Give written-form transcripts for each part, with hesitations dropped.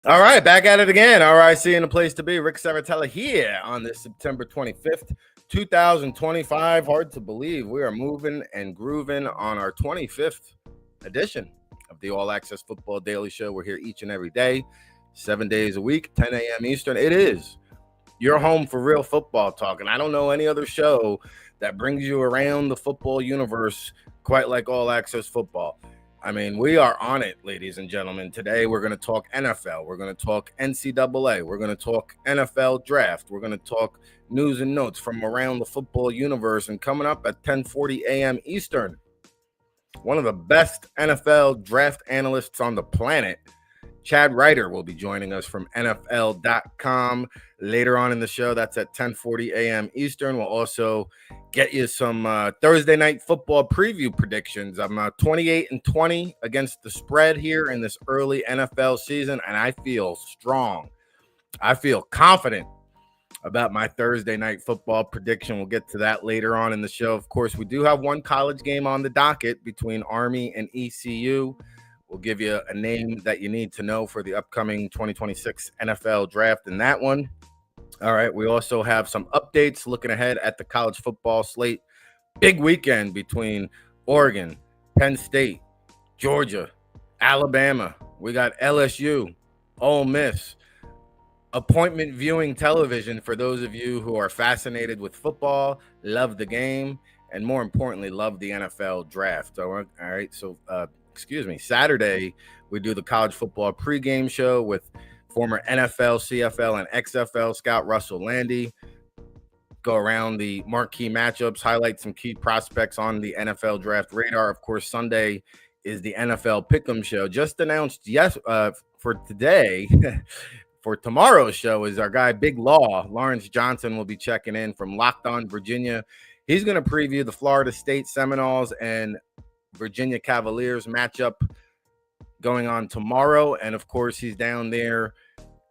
All right, back at it again. RIC in the place to be. Ric Serritella here on this September 25th, 2025. Hard to believe we are moving and grooving on our 25th edition of the All Access Football Daily Show. We're here each and every day, 7 days a week, 10 a.m. Eastern. It is your home for real football talk. And I don't know any other show that brings you around the football universe quite like All Access Football. I mean, we are on it, ladies and gentlemen. Today, we're going to talk NFL. We're going to talk NCAA. We're going to talk NFL draft. We're going to talk news and notes from around the football universe. And coming up at 10:40 a.m. Eastern, one of the best NFL draft analysts on the planet, Chad Reuter, will be joining us from NFL.com later on in the show. That's at 10:40 a.m. Eastern. We'll also get you some Thursday night football preview predictions. I'm 28-20 against the spread here in this early NFL season, and I feel strong. I feel confident about my Thursday night football prediction. We'll get to that later on in the show. Of course, we do have one college game on the docket between Army and ECU. We'll give you a name that you need to know for the upcoming 2026 NFL draft in that one. All right, we also have some updates looking ahead at the college football slate. Big weekend between Oregon, Penn State, Georgia, Alabama. We got LSU, Ole Miss. Appointment viewing television for those of you who are fascinated with football, love the game, and more importantly, love the NFL draft. All right, so Saturday, we do the college football pregame show with former NFL, CFL, and XFL scout Russell Landy. Go around the marquee matchups, highlight some key prospects on the NFL draft radar. Of course, Sunday is the NFL Pick'em show. Just announced for today, for tomorrow's show is our guy Big Law. Lawrence Johnson will be checking in from Locked On Virginia. He's going to preview the Florida State Seminoles and Virginia Cavaliers matchup going on tomorrow. And of course, he's down there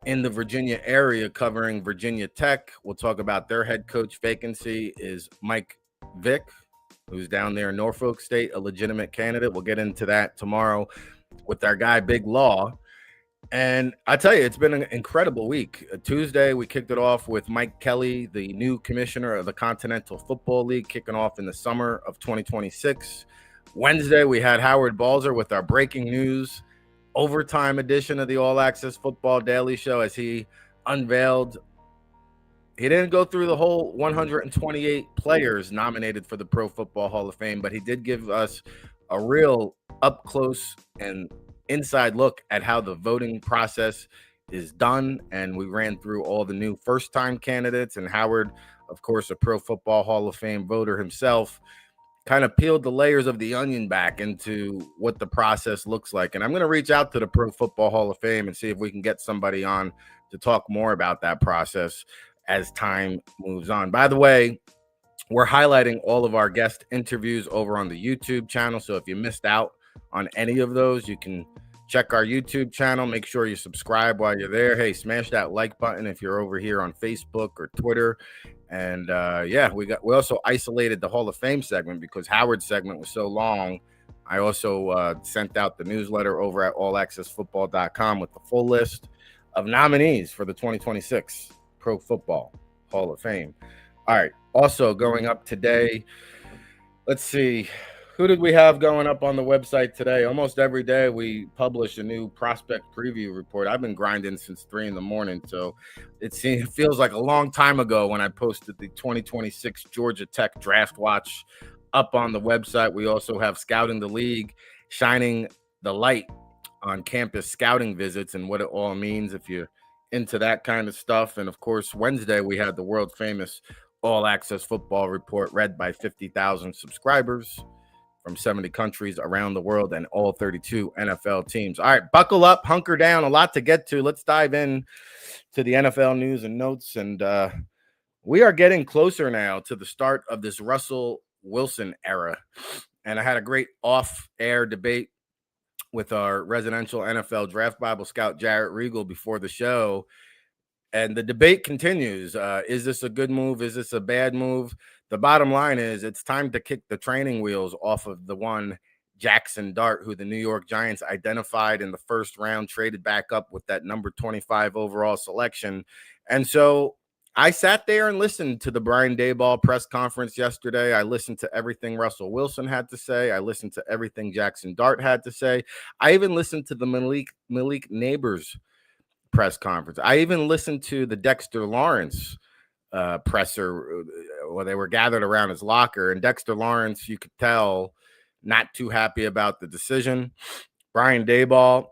in the Virginia area covering Virginia Tech. We'll talk about their head coach vacancy. Is Mike Vick, who's down there in Norfolk State, a legitimate candidate. We'll get into that tomorrow with our guy Big Law. And I tell you, it's been an incredible week. Tuesday, we kicked it off with Mike Kelly, the new commissioner of the Continental Football League, kicking off in the summer of 2026. Wednesday, we had Howard Balzer with our breaking news overtime edition of the All Access Football Daily Show as he unveiled. He didn't go through the whole 128 players nominated for the Pro Football Hall of Fame, but he did give us a real up close and inside look at how the voting process is done. And we ran through all the new first-time candidates, and Howard, of course, a Pro Football Hall of Fame voter himself, kind of peeled the layers of the onion back into what the process looks like. And I'm going to reach out to the Pro Football Hall of Fame and see if we can get somebody on to talk more about that process as time moves on. By the way, we're highlighting all of our guest interviews over on the YouTube channel. So if you missed out on any of those, you can check our YouTube channel. Make sure you subscribe while you're there. Hey, smash that like button if you're over here on Facebook or Twitter. And we also isolated the Hall of Fame segment because Howard's segment was so long. I also sent out the newsletter over at allaccessfootball.com with the full list of nominees for the 2026 Pro Football Hall of Fame. All right. Also going up today, let's see. Who did we have going up on the website today? Almost every day we publish a new prospect preview report. I've been grinding since 3 a.m, so it feels like a long time ago when I posted the 2026 Georgia Tech Draft Watch up on the website. We also have Scouting the League, shining the light on campus scouting visits and what it all means if you're into that kind of stuff. And of course, Wednesday we had the world famous All Access Football Report read by 50,000 subscribers from 70 countries around the world and all 32 NFL teams. All right, buckle up, hunker down, a lot to get to. Let's dive in to the NFL news and notes. And we are getting closer now to the start of this Russell Wilson era. And I had a great off-air debate with our residential NFL draft Bible scout, Jarrett Regal, before the show. And the debate continues. Is this a good move? Is this a bad move? The bottom line is it's time to kick the training wheels off of the one Jackson Dart, who the New York Giants identified in the first round, traded back up with that number 25 overall selection. And so I sat there and listened to the Brian Daboll press conference yesterday. I listened to everything Russell Wilson had to say. I listened to everything Jackson Dart had to say. I even listened to the Malik Neighbors press conference. I even listened to the Dexter Lawrence presser where they were gathered around his locker. And Dexter Lawrence, you could tell, not too happy about the decision. Brian Daboll,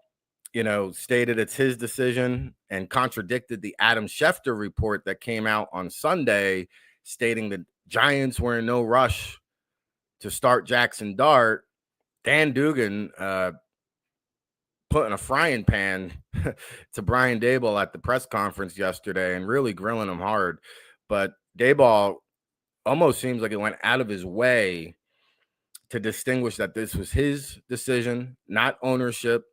stated it's his decision and contradicted the Adam Schefter report that came out on Sunday, stating that Giants were in no rush to start Jackson Dart. Dan Dugan putting a frying pan to Brian Daboll at the press conference yesterday and really grilling him hard. But Daboll almost seems like it went out of his way to distinguish that this was his decision, not ownership,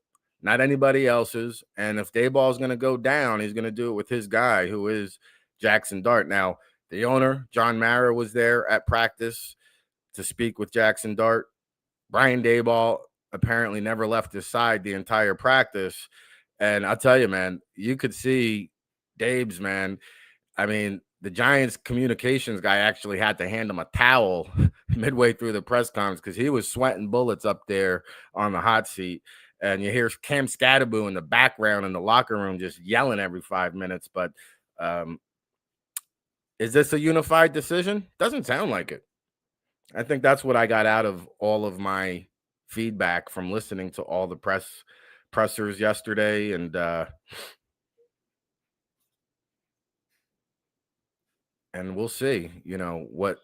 not anybody else's. And if Daboll is going to go down, he's going to do it with his guy, who is Jackson Dart. Now, the owner, John Mara, was there at practice to speak with Jackson Dart. Brian Daboll apparently never left his side the entire practice. And I'll tell you, man, you could see Dabes, man. I mean, the Giants communications guy actually had to hand him a towel midway through the press conference because he was sweating bullets up there on the hot seat. And you hear Cam Scatteraboo in the background in the locker room just yelling every 5 minutes. But is this a unified decision? Doesn't sound like it. I think that's what I got out of all of my feedback from listening to all the pressers yesterday. And we'll see,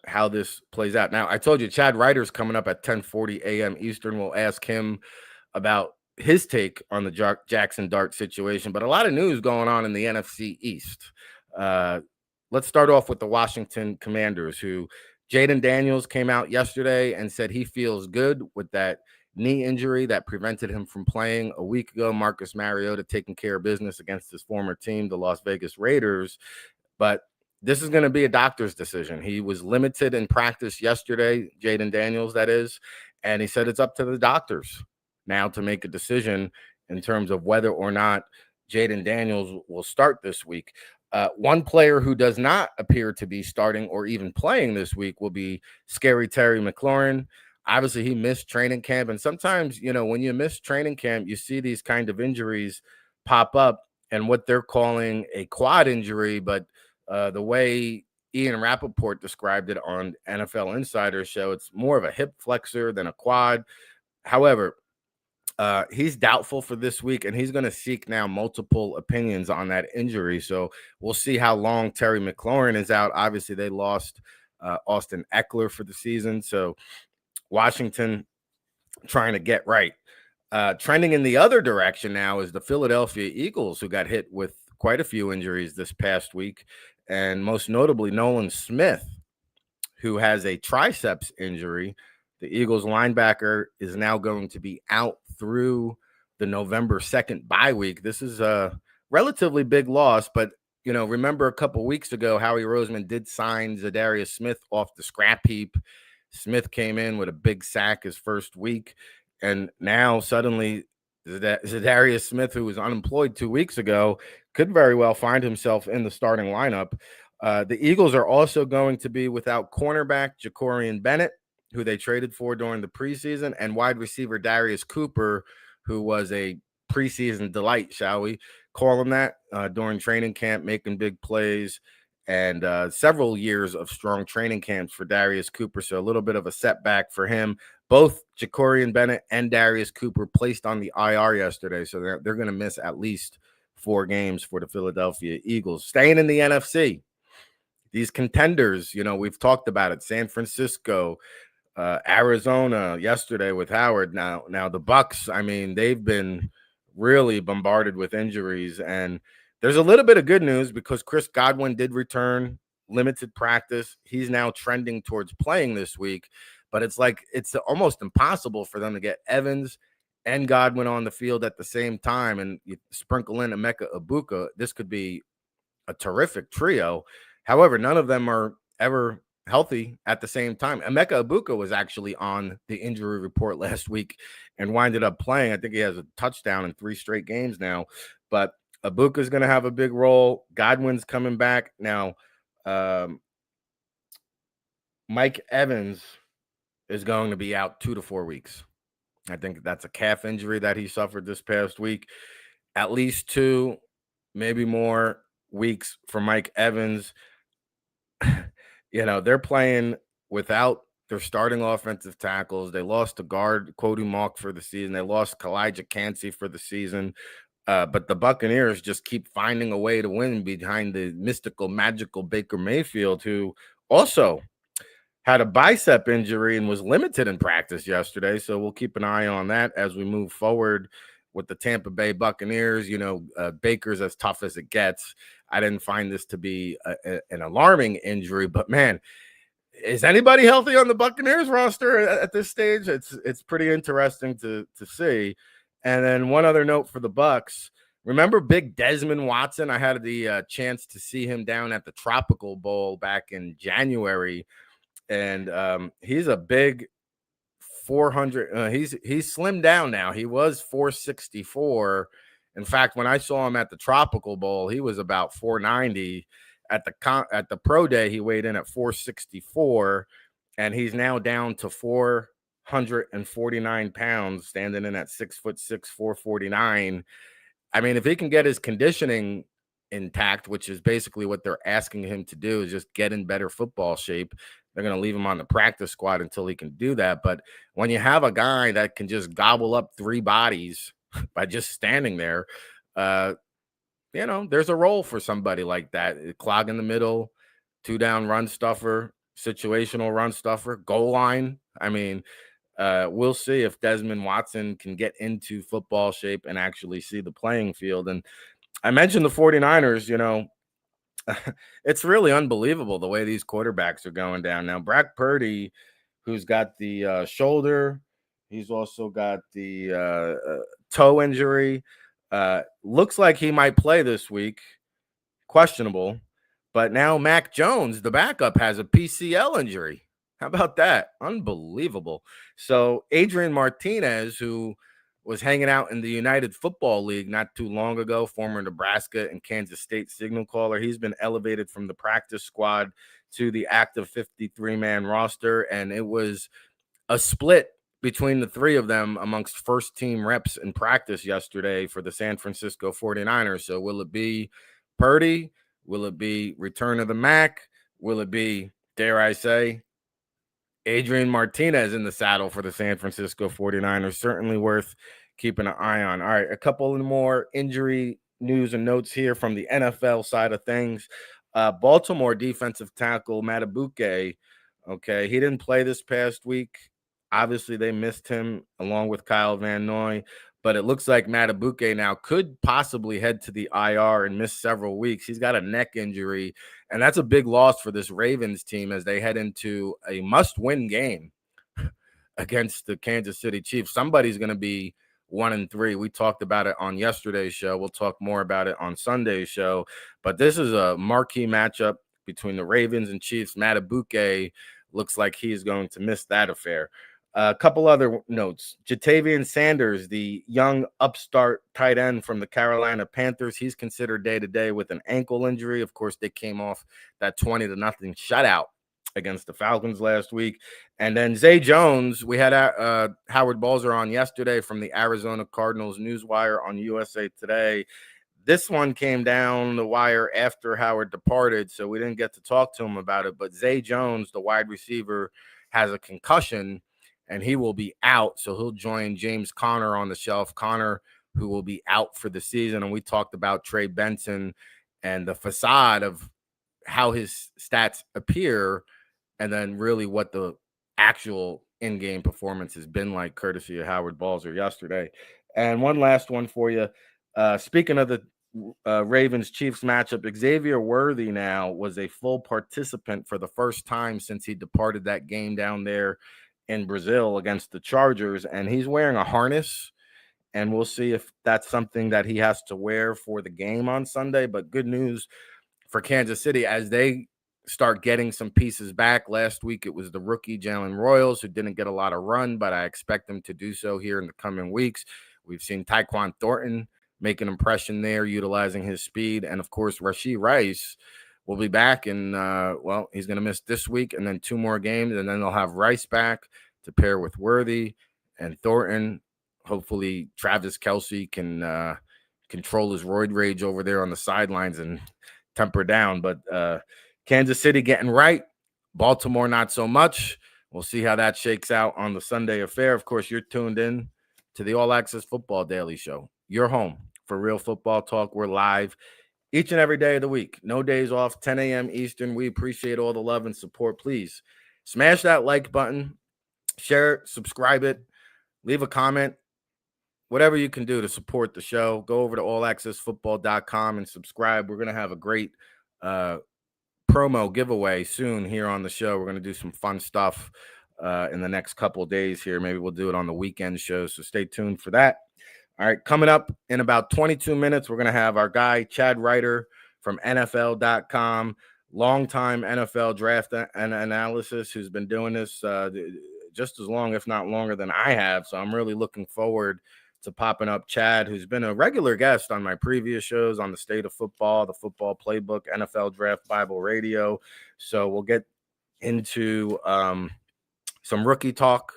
how this plays out. Now, I told you Chad Reuter's coming up at 10:40 a.m. Eastern. We'll ask him about his take on the Jackson Dart situation, but a lot of news going on in the NFC East. Let's start off with the Washington Commanders, who Jaden Daniels came out yesterday and said he feels good with that knee injury that prevented him from playing a week ago. Marcus Mariota taking care of business against his former team, the Las Vegas Raiders. But this is going to be a doctor's decision. He was limited in practice yesterday, Jaden Daniels, that is, and he said it's up to the doctors now to make a decision in terms of whether or not Jaden Daniels will start this week. One player who does not appear to be starting or even playing this week will be Scary Terry McLaurin. Obviously, he missed training camp, and sometimes, when you miss training camp, you see these kind of injuries pop up and what they're calling a quad injury, but the way Ian Rappaport described it on NFL Insider Show, it's more of a hip flexor than a quad. However, he's doubtful for this week, and he's going to seek now multiple opinions on that injury. So we'll see how long Terry McLaurin is out. Obviously, they lost Austin Eckler for the season. So Washington trying to get right. Trending in the other direction now is the Philadelphia Eagles, who got hit with quite a few injuries this past week, and most notably Nolan Smith, who has a triceps injury. The Eagles linebacker is now going to be out through the November 2nd bye week. This is a relatively big loss, but remember a couple weeks ago, Howie Roseman did sign Zadarius Smith off the scrap heap. Smith came in with a big sack his first week, and now suddenly Zadarius Smith, who was unemployed 2 weeks ago, could very well find himself in the starting lineup. The Eagles are also going to be without cornerback Jacorian Bennett, who they traded for during the preseason, and wide receiver Darius Cooper, who was a preseason delight, shall we call him that, during training camp, making big plays, and several years of strong training camps for Darius Cooper. So a little bit of a setback for him. Both Jacorian Bennett and Darius Cooper placed on the IR yesterday, so they're going to miss at least 4 games for the Philadelphia Eagles. Staying in the NFC, these contenders, we've talked about it, San Francisco, Arizona yesterday with Howard. Now the Bucks, they've been really bombarded with injuries, and there's a little bit of good news because Chris Godwin did return limited practice. He's now trending towards playing this week, but it's almost impossible for them to get Evans and Godwin on the field at the same time, and you sprinkle in Emeka Egbuka. This could be a terrific trio. However, none of them are ever healthy at the same time. Emeka Ibuka was actually on the injury report last week and winded up playing. I think he has a touchdown in 3 straight games now. But Ibuka's going to have a big role. Godwin's coming back now. Mike Evans is going to be out 2 to 4 weeks. I think that's a calf injury that he suffered this past week. At least 2, maybe more weeks for Mike Evans. They're playing without their starting offensive tackles. They lost to guard Cody Mauch for the season. They lost Kalijah Cansey for the season. But the Buccaneers just keep finding a way to win behind the mystical, magical Baker Mayfield, who also had a bicep injury and was limited in practice yesterday. So we'll keep an eye on that as we move forward with the Tampa Bay Buccaneers. Baker's as tough as it gets. I didn't find this to be an alarming injury, but man, is anybody healthy on the Buccaneers roster at this stage? It's pretty interesting to see. And then one other note for the Bucs. Remember big Desmond Watson? I had the chance to see him down at the Tropical Bowl back in January. And he's a big 400. He's slimmed down now. He was 464. In fact, when I saw him at the Tropical Bowl, he was about 490. At the pro day, he weighed in at 464, and he's now down to 449 pounds, standing in at 6'6", 449. I mean, if he can get his conditioning intact, which is basically what they're asking him to do, is just get in better football shape. They're going to leave him on the practice squad until he can do that. But when you have a guy that can just gobble up 3 bodies by just standing there, there's a role for somebody like that. Clog in the middle, 2-down run stuffer, situational run stuffer, goal line. I mean, we'll see if Desmond Watson can get into football shape and actually see the playing field. And I mentioned the 49ers, it's really unbelievable the way these quarterbacks are going down. Now, Brock Purdy, who's got the shoulder, he's also got the toe injury. Looks like he might play this week. Questionable. But now Mac Jones, the backup, has a PCL injury. How about that? Unbelievable. So Adrian Martinez, who was hanging out in the United Football League not too long ago, former Nebraska and Kansas State signal caller, he's been elevated from the practice squad to the active 53-man roster, and it was a split between the 3 of them amongst first-team reps in practice yesterday for the San Francisco 49ers. So will it be Purdy? Will it be return of the Mac? Will it be, dare I say, Adrian Martinez in the saddle for the San Francisco 49ers? Certainly worth keeping an eye on. All right, a couple of more injury news and notes here from the NFL side of things. Baltimore defensive tackle Madubuike, okay, he didn't play this past week. Obviously, they missed him along with Kyle Van Noy, but it looks like Madubuike now could possibly head to the IR and miss several weeks. He's got a neck injury, and that's a big loss for this Ravens team as they head into a must-win game against the Kansas City Chiefs. Somebody's going to be 1-3. We talked about it on yesterday's show. We'll talk more about it on Sunday's show, but this is a marquee matchup between the Ravens and Chiefs. Madubuike looks like he's going to miss that affair. A couple other notes. Jatavian Sanders, the young upstart tight end from the Carolina Panthers, he's considered day-to-day with an ankle injury. Of course, they came off that 20-0 shutout against the Falcons last week. And then Zay Jones, we had Howard Balzer on yesterday from the Arizona Cardinals Newswire on USA Today. This one came down the wire after Howard departed, so we didn't get to talk to him about it. But Zay Jones, the wide receiver, has a concussion, and he will be out. So he'll join James Conner on the shelf. Conner, who will be out for the season. And we talked about Trey Benson and the facade of how his stats appear, and then really what the actual in-game performance has been like, courtesy of Howard Balzer yesterday. And one last one for you. Speaking of the Ravens-Chiefs matchup, Xavier Worthy now was a full participant for the first time since he departed that game down there in Brazil against the Chargers, and he's wearing a harness, and we'll see if that's something that he has to wear for the game on Sunday. But good news for Kansas City as they start getting some pieces back. Last week, it was the rookie Jalen Royals, who didn't get a lot of run, but I expect him to do so here in the coming weeks. We've seen Tyquan Thornton make an impression there, utilizing his speed. And, of course, Rashee Rice will be back. And, he's going to miss this week and then 2 more games. And then they'll have Rice back to pair with Worthy and Thornton. Hopefully, Travis Kelce can control his roid rage over there on the sidelines and temper down. But Kansas City getting right. Baltimore not so much. We'll see how that shakes out on the Sunday affair. Of course, you're tuned in to the All Access Football Daily Show. Your home for real football talk. We're live each and every day of the week. No days off, 10 a.m. Eastern. We appreciate all the love and support. Please smash that like button, share it, subscribe it, leave a comment. Whatever you can do to support the show, go over to allaccessfootball.com and subscribe. We're going to have a great promo giveaway soon here on the show. We're going to do some fun stuff in the next couple of days here. Maybe we'll do it on the weekend show, so stay tuned for that. All right, coming up in about 22 minutes, we're going to have our guy, Chad Reuter from NFL.com, longtime NFL draft and analysis, who's been doing this just as long, if not longer than I have. So I'm really looking forward to popping up Chad, who's been a regular guest on my previous shows on the state of football, the football playbook, NFL Draft Bible Radio. So we'll get into some rookie talk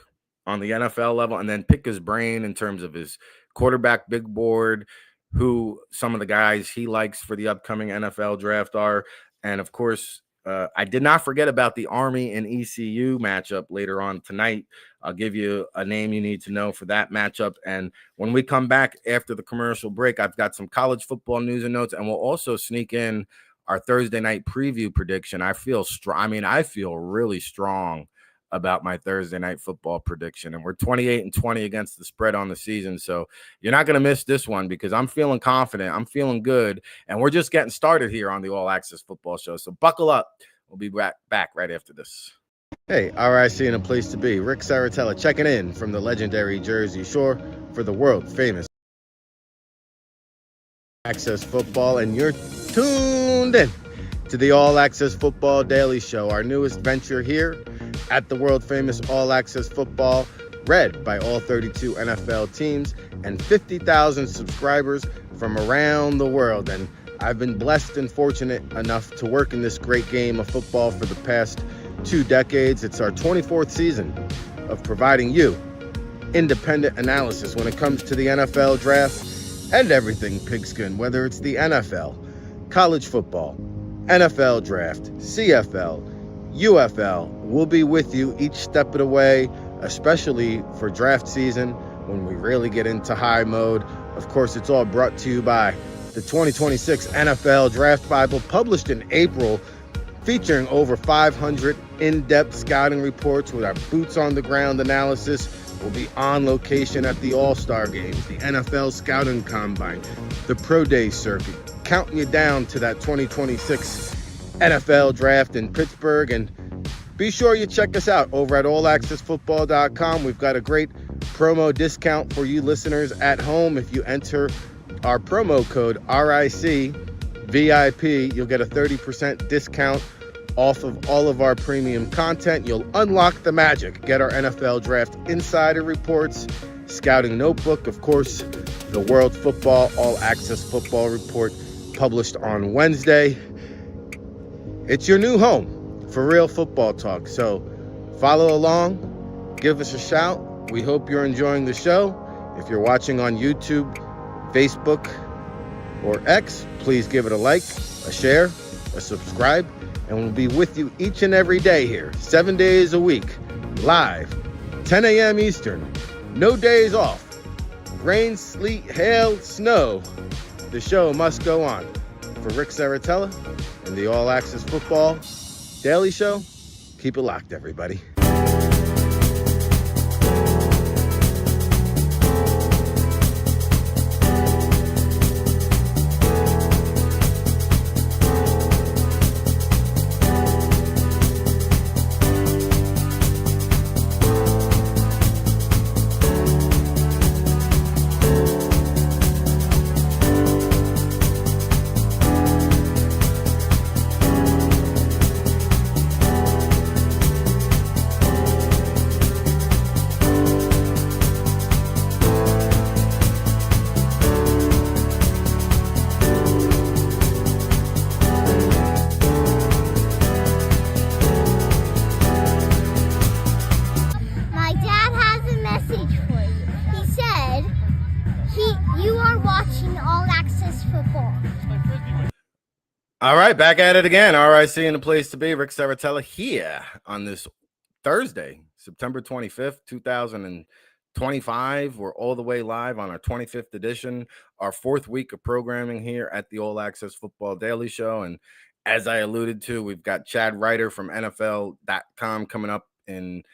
on the NFL level and then pick his brain in terms of his quarterback big board, who some of the guys he likes for the upcoming NFL draft are. And, of course, I did not forget about the Army and ECU matchup later on tonight. I'll give you a name you need to know for that matchup. And when we come back after the commercial break, I've got some college football news and notes, and we'll also sneak in our Thursday night preview prediction. I feel I feel really strong about my Thursday night football prediction. And we're 28-20 against the spread on the season. So you're not going to miss this one because I'm feeling confident. I'm feeling good. And we're just getting started here on the All Access Football Show. So buckle up. We'll be back right after this. Hey, RIC in a place to be. Ric Serritella checking in from the legendary Jersey Shore for the world famous Access Football. And you're tuned in to the All Access Football Daily Show, our newest venture here at the world famous All Access Football, read by all 32 NFL teams and 50,000 subscribers from around the world. And I've been blessed and fortunate enough to work in this great game of football for the past 2 decades. It's our 24th season of providing you independent analysis when it comes to the NFL draft and everything pigskin, whether it's the NFL, college football, NFL draft, CFL, UFL. We'll be with you each step of the way, especially for draft season when we really get into high mode. Of course, it's all brought to you by the 2026 NFL Draft Bible, published in April, featuring over 500 in-depth scouting reports with our boots-on-the-ground analysis. We'll be on location at the All-Star Games, the NFL Scouting Combine, the Pro Day Circuit, counting you down to that 2026 NFL Draft in Pittsburgh. And be sure you check us out over at allaccessfootball.com. We've got a great promo discount for you listeners at home. If you enter our promo code RICVIP, you'll get a 30% discount off of all of our premium content. You'll unlock the magic. Get our NFL Draft Insider Reports, Scouting Notebook, of course, the World Football All Access Football Report published on Wednesday. It's your new home for real football talk. So follow along, give us a shout. We hope you're enjoying the show. If you're watching on YouTube, Facebook, or X, please give it a like, a share, a subscribe, and we'll be with you each and every day here, 7 days a week, live, 10 a.m. Eastern, no days off, rain, sleet, hail, snow. The show must go on. For Ric Serritella and the All Access Football Daily Show, keep it locked, everybody. All right, back at it again. RIC in the place to be. Ric Serritella here on this Thursday, September 25th, 2025. We're all the way live on our 25th edition, our fourth week of programming here at the All Access Football Daily Show. And as I alluded to, we've got Chad Reuter from NFL.com coming up in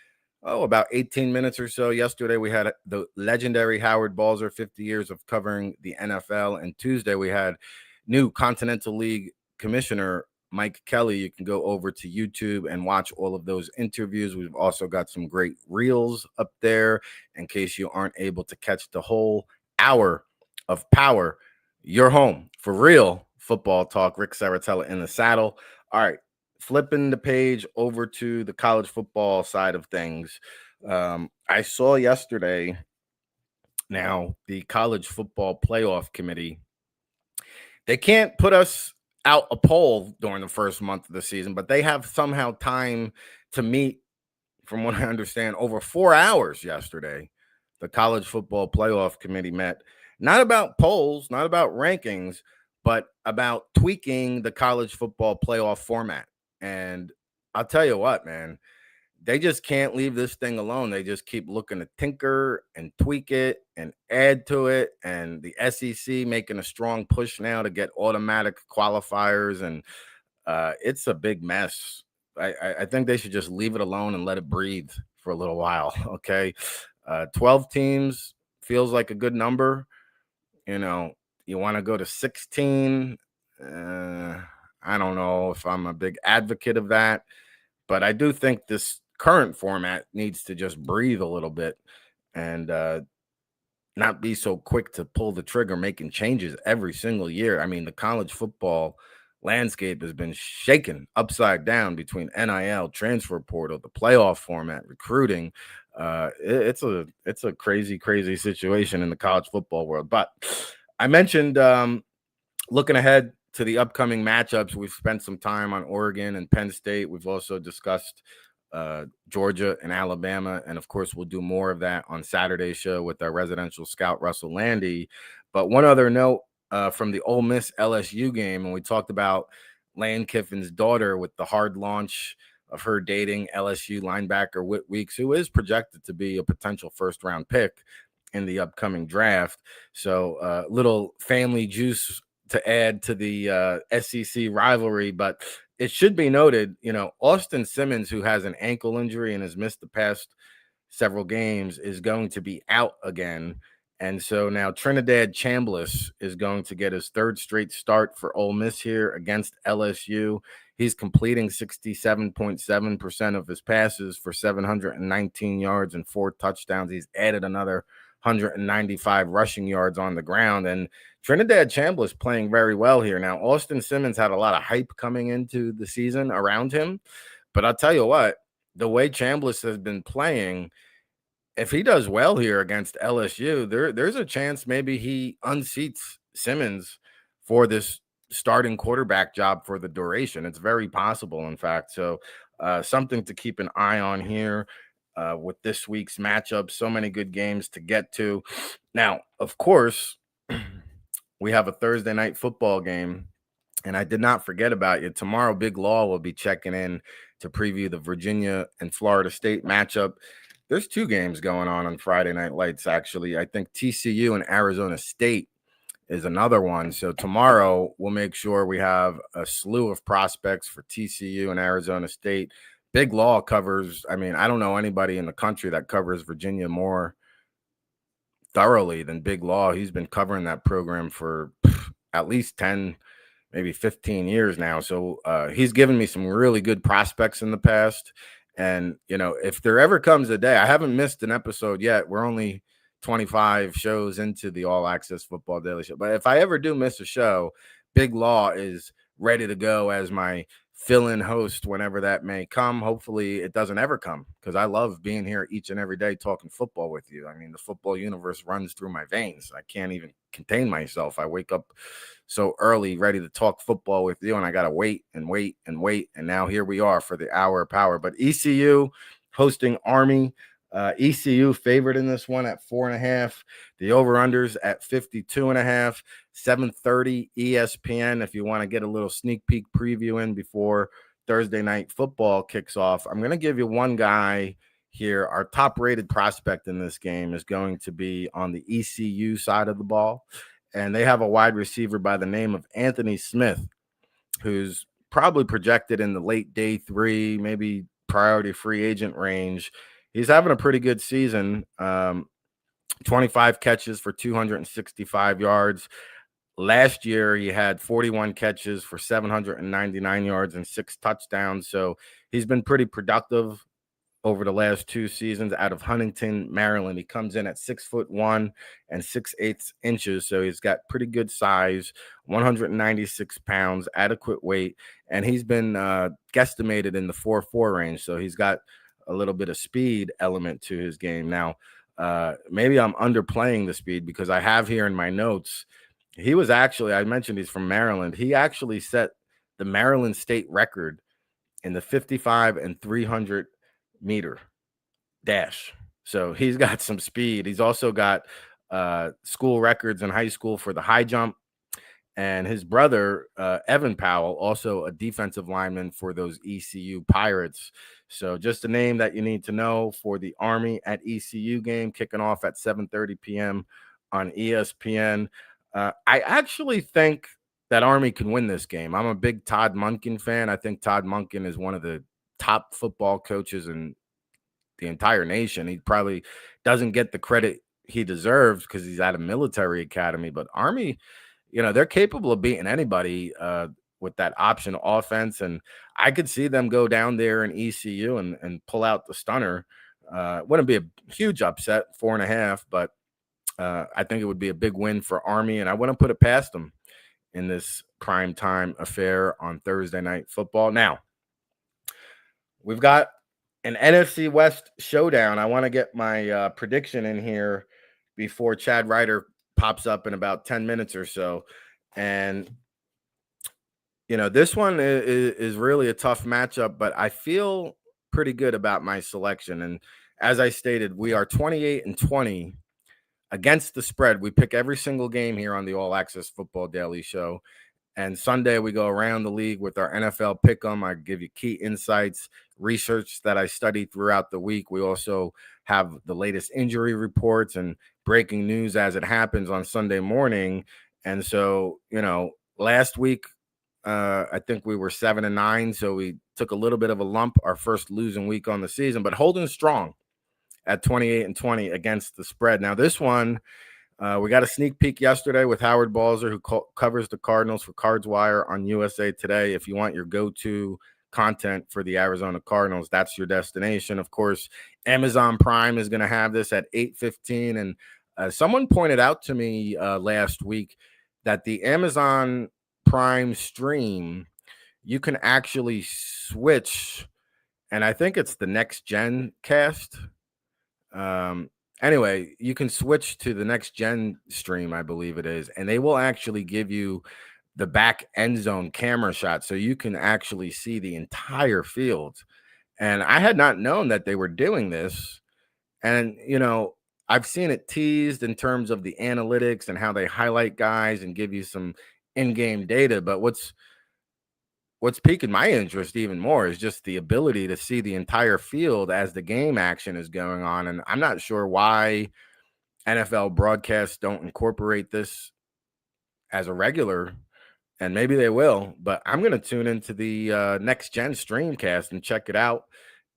about 18 minutes or so. Yesterday, we had the legendary Howard Balzer, 50 years of covering the NFL. And Tuesday, we had new Continental League Commissioner Mike Kelly. You can go over to YouTube and watch all of those interviews. We've also got some great reels up there in case you aren't able to catch the whole hour of power. You're home for real football talk. Ric Serritella in the saddle. All right. Flipping the page over to the college football side of things. I saw yesterday now the college football playoff committee. They can't put us out a poll during the first month of the season, but they have somehow time to meet, from what I understand, over 4 hours yesterday. The college football playoff committee met, not about polls, not about rankings, but about tweaking the college football playoff format. And I'll tell you what, man, they just can't leave this thing alone. They just keep looking to tinker and tweak it and add to it. And the SEC making a strong push now to get automatic qualifiers. And it's a big mess. I think they should just leave it alone and let it breathe for a little while. Okay. 12 teams feels like a good number. You know, you want to go to 16. I don't know if I'm a big advocate of that, but I do think this current format needs to just breathe a little bit and not be so quick to pull the trigger making changes every single year. I mean, the college football landscape has been shaken upside down between NIL, transfer portal, the playoff format, recruiting. It's a crazy situation in the college football world. But I mentioned looking ahead to the upcoming matchups. We've spent some time on Oregon and Penn State. We've also discussed Georgia and Alabama, and of course we'll do more of that on Saturday's show with our residential scout Russell Landy. But one other note from the Ole Miss LSU game, and we talked about Lane Kiffin's daughter with the hard launch of her dating LSU linebacker Whit Weeks, who is projected to be a potential first-round pick in the upcoming draft. So little family juice to add to the SEC rivalry. But it should be noted, Austin Simmons, who has an ankle injury and has missed the past several games, is going to be out again. And so now Trinidad Chambliss is going to get his third straight start for Ole Miss here against LSU. He's completing 67.7% of his passes for 719 yards and 4 touchdowns. He's added another 195 rushing yards on the ground. And Trinidad Chambliss playing very well here. Now, Austin Simmons had a lot of hype coming into the season around him. But I'll tell you what, the way Chambliss has been playing, if he does well here against LSU, there's a chance maybe he unseats Simmons for this starting quarterback job for the duration. It's very possible, in fact. So something to keep an eye on here. With this week's matchup, so many good games to get to. Now, of course, we have a Thursday night football game, and I did not forget about you. Tomorrow, Big Law will be checking in to preview the Virginia and Florida State matchup. There's 2 games going on Friday Night Lights, actually. I think TCU and Arizona State is another one. So tomorrow, we'll make sure we have a slew of prospects for TCU and Arizona State. Big Law covers, I don't know anybody in the country that covers Virginia more thoroughly than Big Law. He's been covering that program for at least 10, maybe 15 years now. So he's given me some really good prospects in the past. And, if there ever comes a day, I haven't missed an episode yet. We're only 25 shows into the All Access Football Daily Show. But if I ever do miss a show, Big Law is ready to go as my fill-in host whenever that may come. Hopefully it doesn't ever come, because I love being here each and every day talking football with you. The football universe runs through my veins. I can't even contain myself. I wake up so early ready to talk football with you, and I got to wait. And now here we are for the hour of power. But ECU hosting Army. ECU favored in this one at 4.5. The over-unders at 52.5. 7:30 ESPN. If you want to get a little sneak peek preview in before Thursday night football kicks off, I'm going to give you one guy here. Our top-rated prospect in this game is going to be on the ECU side of the ball, and they have a wide receiver by the name of Anthony Smith, who's probably projected in the late day 3, maybe priority free agent range. He's having a pretty good season. 25 catches for 265 yards. Last year, he had 41 catches for 799 yards and 6 touchdowns. So he's been pretty productive over the last 2 seasons out of Huntington, Maryland. He comes in at 6'1" and 6/8 inches. So he's got pretty good size, 196 pounds, adequate weight. And he's been guesstimated in the 4.4 range. So he's got a little bit of speed element to his game. Now, maybe I'm underplaying the speed because I have here in my notes, he was actually, I mentioned he's from Maryland. He actually set the Maryland state record in the 55 and 300 meter dash. So he's got some speed. He's also got school records in high school for the high jump. And his brother, Evan Powell, also a defensive lineman for those ECU Pirates. So just a name that you need to know for the Army at ECU game, kicking off at 7:30 p.m. on ESPN. I actually think that Army can win this game. I'm a big Todd Monken fan. I think Todd Monken is one of the top football coaches in the entire nation. He probably doesn't get the credit he deserves because he's at a military academy, but Army, they're capable of beating anybody with that option offense. And I could see them go down there in ECU and pull out the stunner. Wouldn't be a huge upset, 4.5, but I think it would be a big win for Army, and I wouldn't put it past them in this primetime affair on Thursday night football. Now, we've got an NFC West showdown. I want to get my prediction in here before Chad Reuter pops up in about 10 minutes or so. And, this one is really a tough matchup, but I feel pretty good about my selection. And as I stated, we are 28-20 against the spread. We pick every single game here on the All Access Football Daily Show. And Sunday, we go around the league with our NFL Pick'em. I give you key insights, research that I studied throughout the week. We also have the latest injury reports and breaking news as it happens on Sunday morning. And so, last week, I think we were 7-9. So we took a little bit of a lump, our first losing week on the season, but holding strong at 28-20 against the spread. Now, this one, we got a sneak peek yesterday with Howard Balzer, who covers the Cardinals for Cards Wire on USA Today. If you want your go-to content for the Arizona Cardinals, that's your destination. Of course, Amazon Prime is going to have this at 8:15. And someone pointed out to me last week that the Amazon Prime stream, you can actually switch, and I think it's the Next Gen cast. Anyway, you can switch to the Next Gen stream, I believe it is, and they will actually give you the back end zone camera shot, so you can actually see the entire field. And I had not known that they were doing this. And, I've seen it teased in terms of the analytics and how they highlight guys and give you some in-game data. But what's piquing my interest even more is just the ability to see the entire field as the game action is going on. And I'm not sure why NFL broadcasts don't incorporate this as a regular, and maybe they will, but I'm going to tune into the Next Gen streamcast and check it out.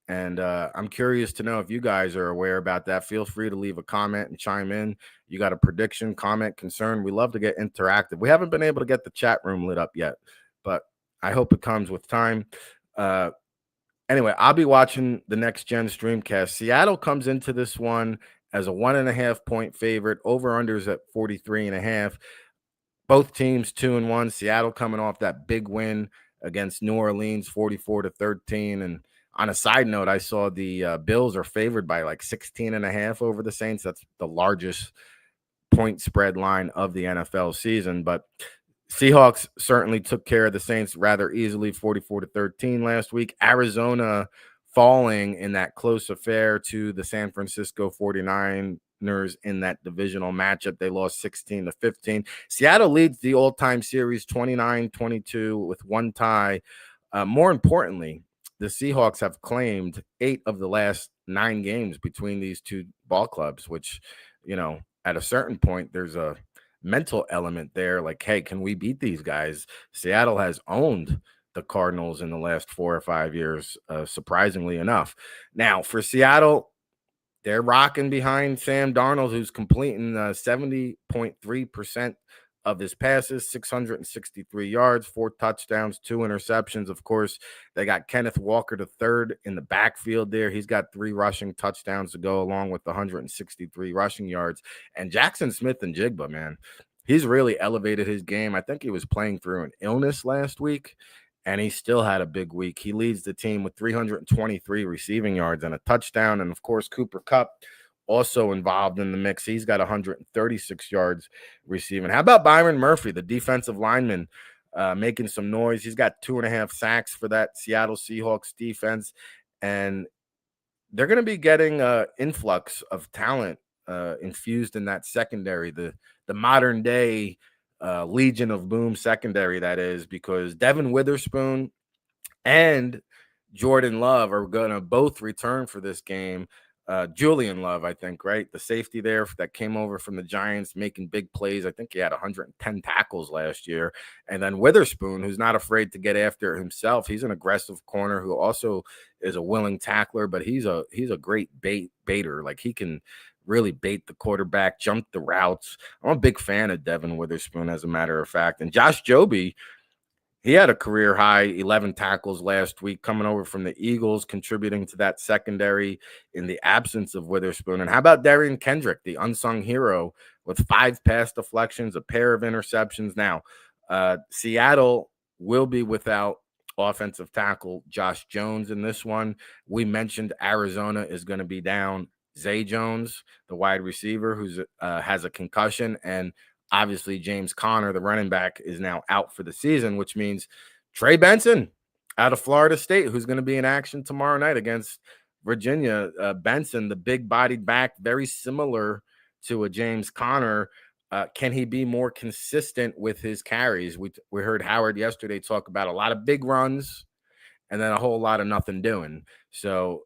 And I'm curious to know if you guys are aware about that. Feel free to leave a comment and chime in. You got a prediction, comment, concern. We love to get interactive. We haven't been able to get the chat room lit up yet, but I hope it comes with time. Anyway, I'll be watching the Next Gen streamcast. Seattle comes into this one as a 1.5 point favorite. Over-unders at 43.5. Both teams 2-1. Seattle coming off that big win against New Orleans, 44-13. And on a side note, I saw the Bills are favored by like 16.5 over the Saints. That's the largest point spread line of the NFL season. But Seahawks certainly took care of the Saints rather easily, 44-13 last week. Arizona falling in that close affair to the San Francisco 49ers in that divisional matchup. They lost 16-15. Seattle leads the all-time series 29-22 with one tie. More importantly, the Seahawks have claimed 8 of the last 9 games between these two ball clubs, which, at a certain point, there's a mental element there. Like, hey, can we beat these guys? Seattle has owned the Cardinals in the last 4 or 5 years, surprisingly enough. Now, for Seattle, they're rocking behind Sam Darnold, who's completing 70.3% of his passes, 663 yards, 4 touchdowns, 2 interceptions. Of course, they got Kenneth Walker the third in the backfield there. He's got 3 rushing touchdowns to go along with the 163 rushing yards. And Jackson Smith-Njigba, man, he's really elevated his game. I think he was playing through an illness last week, and he still had a big week. He leads the team with 323 receiving yards and a touchdown. And, of course, Cooper Kupp also involved in the mix. He's got 136 yards receiving. How about Byron Murphy, the defensive lineman, making some noise? He's got 2.5 sacks for that Seattle Seahawks defense. And they're going to be getting an influx of talent infused in that secondary, the modern day Legion of Boom secondary, that is, because Devin Witherspoon and Jordan Love are going to both return for this game. Julian Love, I think, right? The safety there that came over from the Giants, making big plays. I think he had 110 tackles last year. And then Witherspoon, who's not afraid to get after it himself. He's an aggressive corner who also is a willing tackler, but he's a great baiter. Like, he can really bait the quarterback, jump the routes. I'm a big fan of Devin Witherspoon, as a matter of fact. And Josh Jobe, he had a career high 11 tackles last week, coming over from the Eagles, contributing to that secondary in the absence of Witherspoon. And how about Darian Kendrick, the unsung hero, with 5 pass deflections, a pair of interceptions? Now, Seattle will be without offensive tackle Josh Jones in this one. We mentioned Arizona is going to be down Zay Jones, the wide receiver, who's has a concussion, and obviously James Conner, the running back, is now out for the season, which means Trey Benson out of Florida State, who's going to be in action tomorrow night against Virginia. Benson, the big-bodied back, very similar to a James Conner. Can he be more consistent with his carries? We heard Howard yesterday talk about a lot of big runs and then a whole lot of nothing doing. So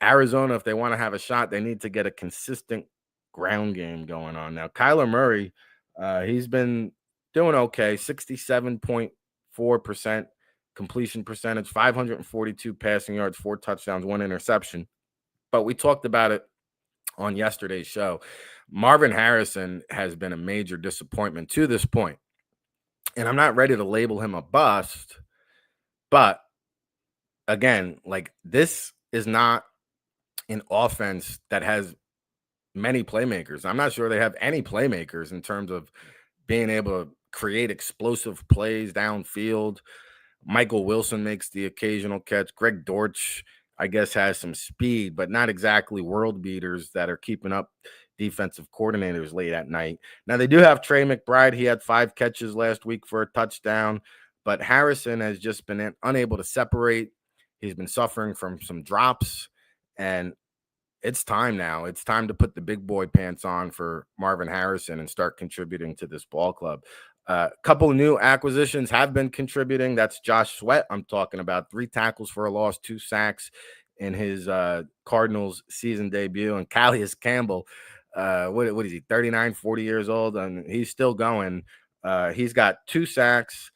Arizona, if they want to have a shot, they need to get a consistent ground game going on. Now, Kyler Murray, he's been doing okay, 67.4% completion percentage, 542 passing yards, 4 touchdowns, 1 interception. But we talked about it on yesterday's show. Marvin Harrison has been a major disappointment to this point. And I'm not ready to label him a bust, but again, like, this is not an offense that has many playmakers. I'm not sure they have any playmakers in terms of being able to create explosive plays downfield. Michael Wilson makes the occasional catch. Greg Dortch, I guess, has some speed, but not exactly world beaters that are keeping up defensive coordinators late at night. Now, they do have Trey McBride. He had 5 catches last week for a touchdown, but Harrison has just been unable to separate. He's been suffering from some drops, and it's time now. It's time to put the big boy pants on for Marvin Harrison and start contributing to this ball club. A couple of new acquisitions have been contributing. That's Josh Sweat. I'm talking about 3 tackles for a loss, 2 sacks in his Cardinals season debut. And Calais Campbell, what is he, 39, 40 years old, and he's still going. He's got 2 sacks,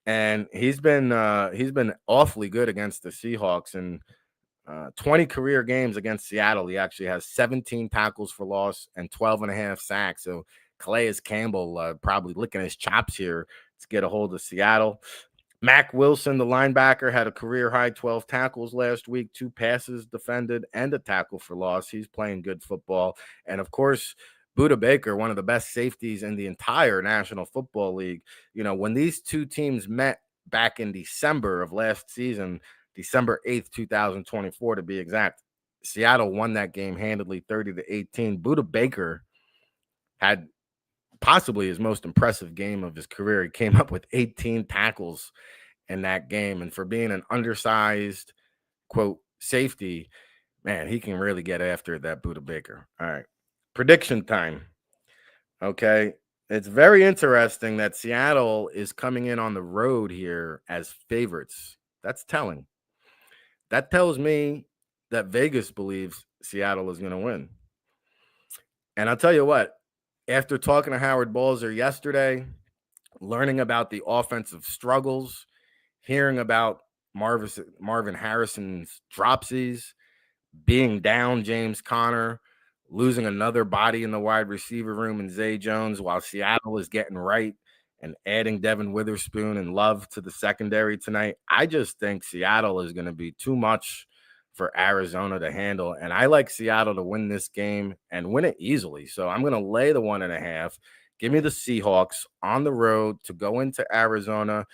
and he's been awfully good against the Seahawks. And 20 career games against Seattle, he actually has 17 tackles for loss and 12.5 sacks. So Calais Campbell probably licking his chops here to get a hold of Seattle. Mac Wilson, the linebacker, had a career-high 12 tackles last week, 2 passes defended, and a tackle for loss. He's playing good football. And, of course, Budda Baker, one of the best safeties in the entire National Football League. You know, when these two teams met back in December of last season, December 8th, 2024 to be exact, Seattle won that game handedly, 30-18. Budda Baker had possibly his most impressive game of his career. He came up with 18 tackles in that game. And for being an undersized, quote, safety, man, he can really get after that Buda Baker. All right. Prediction time. Okay. It's very interesting that Seattle is coming in on the road here as favorites. That's telling. That tells me that Vegas believes Seattle is going to win. And I'll tell you what, after talking to Howard Balzer yesterday, learning about the offensive struggles, hearing about Marvin Harrison's dropsies, being down James Conner, losing another body in the wide receiver room in Zay Jones while Seattle is getting right and adding Devin Witherspoon and Love to the secondary tonight. I just think Seattle is going to be too much for Arizona to handle. And I like Seattle to win this game and win it easily. So I'm going to lay the 1.5. Give me the Seahawks on the road to go into Arizona.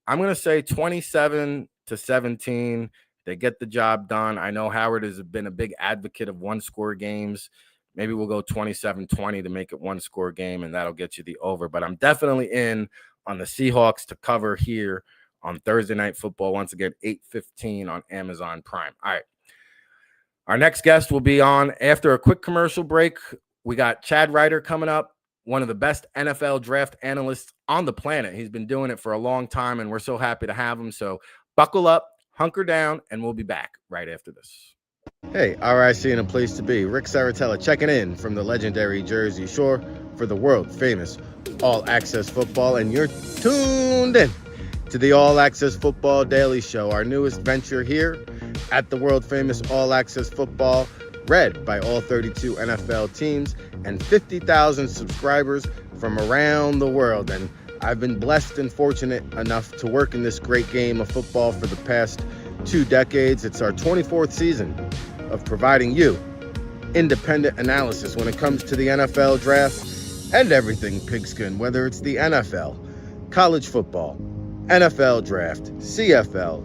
I'm going to say 27-17. They get the job done. I know Howard has been a big advocate of one-score games. Maybe we'll go 27-20 to make it one-score game, and that'll get you the over. But I'm definitely in on the Seahawks to cover here on Thursday Night Football. Once again, 8:15 on Amazon Prime. All right. Our next guest will be on after a quick commercial break. We got Chad Reuter coming up, one of the best NFL draft analysts on the planet. He's been doing it for a long time, and we're so happy to have him. So buckle up, hunker down, and we'll be back right after this. Hey, RIC in a place to be. Ric Serritella checking in from the legendary Jersey Shore for the world-famous All Access Football, and you're tuned in to the All Access Football Daily Show, our newest venture here at the world-famous All Access Football, read by all 32 NFL teams and 50,000 subscribers from around the world. And I've been blessed and fortunate enough to work in this great game of football for the past 2 decades. It's our 24th season of providing you independent analysis when it comes to the NFL draft and everything pigskin, whether it's the NFL, college football, NFL draft, CFL,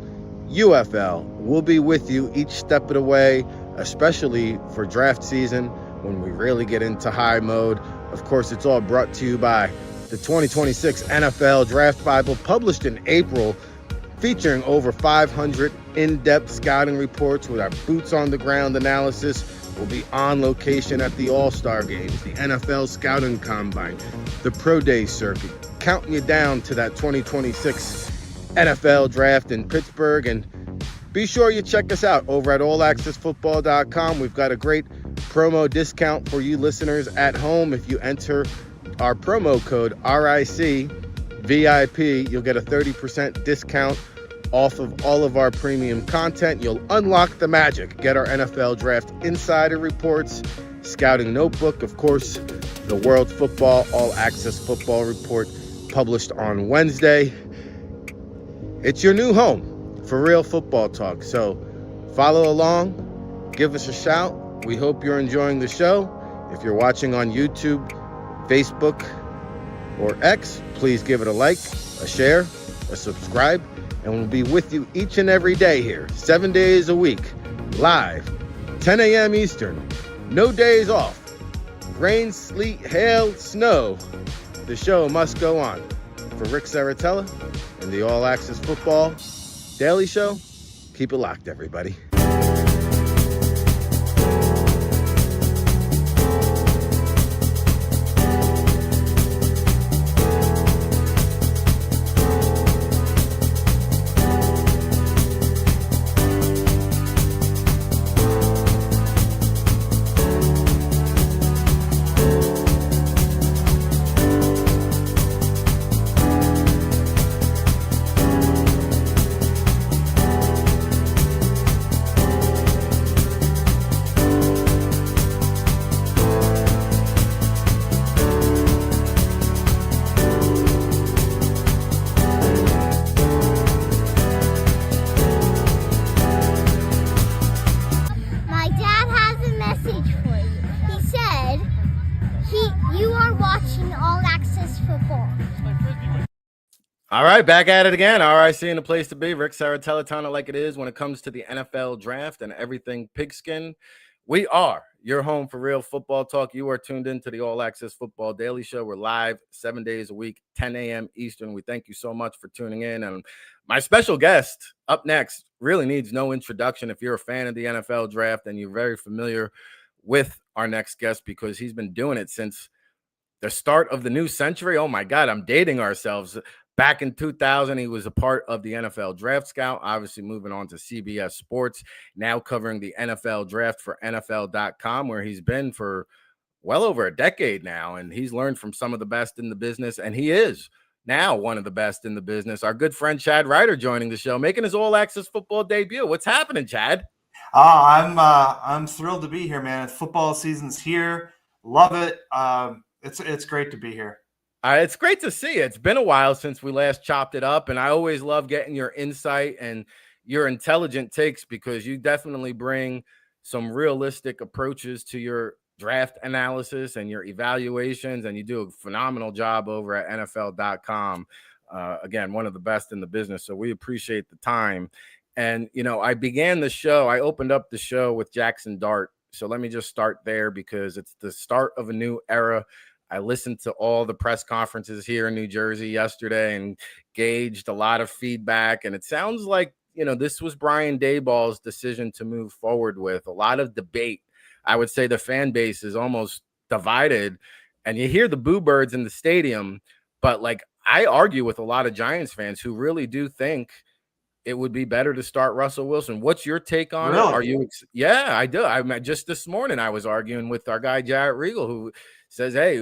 UFL. We'll be with you each step of the way, especially for draft season when we really get into high mode. Of course, it's all brought to you by the 2026 NFL Draft Bible, published in April, featuring over 500 in-depth scouting reports with our boots-on-the-ground analysis. We'll be on location at the All-Star Games, the NFL Scouting Combine, the Pro Day Circuit, counting you down to that 2026 NFL Draft in Pittsburgh. And be sure you check us out over at allaccessfootball.com. We've got a great promo discount for you listeners at home. If you enter our promo code RICVIP, you'll get a 30% discount off of all of our premium content. You'll unlock the magic. Get our NFL Draft Insider Reports, Scouting Notebook, of course, the World Football All Access Football Report published on Wednesday. It's your new home for real football talk. So follow along, give us a shout. We hope you're enjoying the show. If you're watching on YouTube, Facebook, or X, please give it a like, a share, a subscribe, and we'll be with you each and every day here, 7 days a week, live, 10 a.m. Eastern, no days off, rain, sleet, hail, snow. The show must go on. For Ric Serritella and the All Access Football Daily Show, keep it locked, everybody. All right, back at it again. RIC in the place to be. Ric Serritella, telling it like it is when it comes to the NFL draft and everything pigskin. We are your home for real football talk. You are tuned into the All Access Football Daily Show. We're live 7 days a week, 10 a.m. Eastern. We thank you so much for tuning in. And my special guest up next really needs no introduction. If you're a fan of the NFL draft and you're very familiar with our next guest, because he's been doing it since the start of the new century. Oh my God, I'm dating ourselves. Back in 2000, he was a part of the NFL Draft Scout, obviously moving on to CBS Sports, now covering the NFL Draft for NFL.com, where he's been for well over a decade now, and he's learned from some of the best in the business, and he is now one of the best in the business. Our good friend Chad Reuter joining the show, making his All Access Football debut. What's happening, Chad? I'm thrilled to be here, man. Football season's here. Love it. It's great to be here. It's great to see you. It's been a while since we last chopped it up, and I always love getting your insight and your intelligent takes, because you definitely bring some realistic approaches to your draft analysis and your evaluations, and you do a phenomenal job over at NFL.com. Again, one of the best in the business, so we appreciate the time. And, I opened up the show with Jackson Dart, so let me just start there because it's the start of a new era. I listened to all the press conferences here in New Jersey yesterday and gauged a lot of feedback. And it sounds like, this was Brian Daboll's decision to move forward with a lot of debate. I would say the fan base is almost divided, and you hear the boo birds in the stadium. But I argue with a lot of Giants fans who really do think it would be better to start Russell Wilson. What's your take on it? Are you? Yeah, I do. Just this morning, I was arguing with our guy, Jarrett Regal, who says, hey,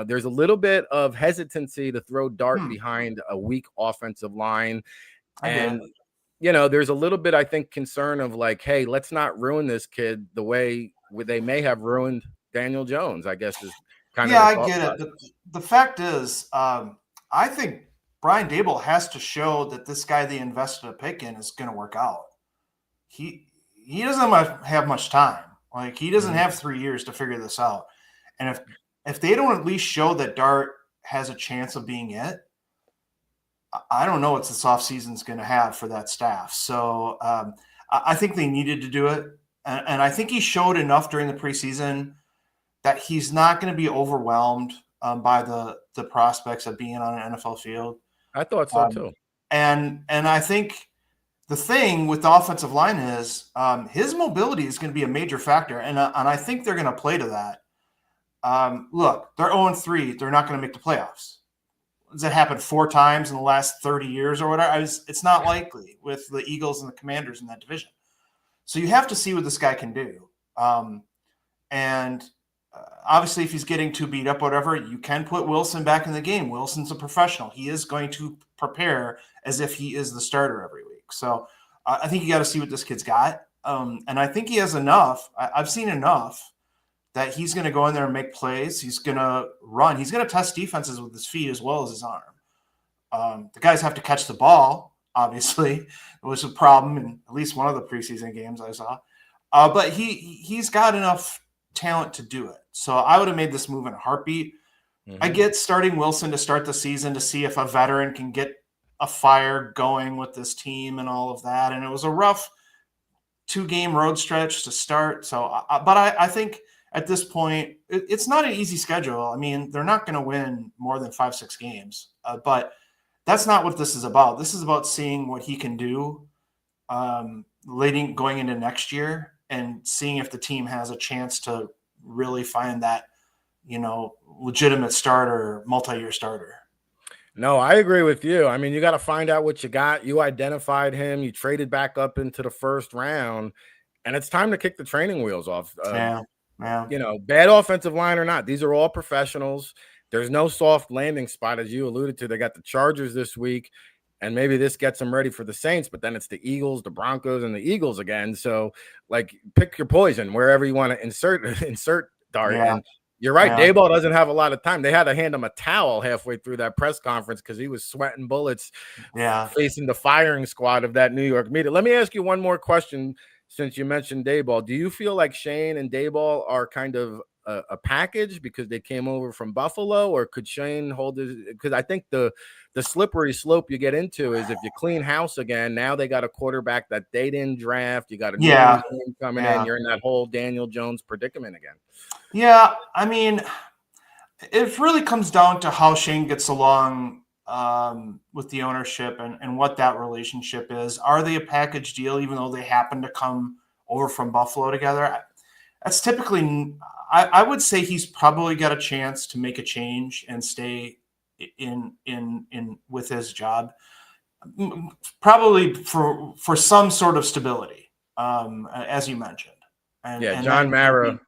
there's a little bit of hesitancy to throw Dart behind a weak offensive line. And, there's a little bit, I think, concern of hey, let's not ruin this kid the way they may have ruined Daniel Jones, I guess is kind of. Yeah, I get it. The fact is, I think Brian Daboll has to show that this guy they invested a pick in is going to work out. He doesn't have much time. He doesn't have 3 years to figure this out. And if they don't at least show that Dart has a chance of being it, I don't know what this offseason is going to have for that staff. So I think they needed to do it. And I think he showed enough during the preseason that he's not going to be overwhelmed by the prospects of being on an NFL field. I thought so too. And I think the thing with the offensive line is his mobility is going to be a major factor. And I think they're going to play to that. Look, they're 0-3. They're not going to make the playoffs. Does that happen 4 times in the last 30 years or whatever? It's not likely with the Eagles and the Commanders in that division. So you have to see what this guy can do. Obviously, if he's getting too beat up, whatever, you can put Wilson back in the game. Wilson's a professional. He is going to prepare as if he is the starter every week. So I think you got to see what this kid's got. And I think he has enough. I've seen enough that he's going to go in there and make plays. He's going to run. He's going to test defenses with his feet as well as his arm. The guys have to catch the ball, obviously. It was a problem in at least one of the preseason games I saw. But he's got enough talent to do it. So I would have made this move in a heartbeat. Mm-hmm. I get starting Wilson to start the season to see if a veteran can get a fire going with this team and all of that. And it was a rough 2-game road stretch to start. So, but I think at this point, it's not an easy schedule. I mean, they're not going to win more than 5-6 games, but that's not what this is about. This is about seeing what he can do going into next year and seeing if the team has a chance to really find that, legitimate starter, multi-year starter. No, I agree with you. I mean, you got to find out what you got. You identified him. You traded back up into the first round, and it's time to kick the training wheels off. Yeah. Bad offensive line or not, these are all professionals. There's no soft landing spot, as you alluded to. They got the Chargers this week, and maybe this gets them ready for the Saints, but then it's the Eagles, the Broncos, and the Eagles again. So, pick your poison wherever you want to insert Dart. Yeah. And you're right. Yeah. Daboll doesn't have a lot of time. They had to hand him a towel halfway through that press conference because he was sweating bullets facing the firing squad of that New York media. Let me ask you one more question since you mentioned Daboll. Do you feel like Shane and Daboll are kind of a package because they came over from Buffalo, or could Shane hold his? Because I think the slippery slope you get into is if you clean house again. Now they got a quarterback that they didn't draft. You got a new regime coming in. You're in that whole Daniel Jones predicament again. Yeah, I mean, it really comes down to how Shane gets along with the ownership and what that relationship is. Are they a package deal, even though they happen to come over from Buffalo together? That's typically, I would say he's probably got a chance to make a change and stay in with his job, probably for some sort of stability, as you mentioned. And John Mara.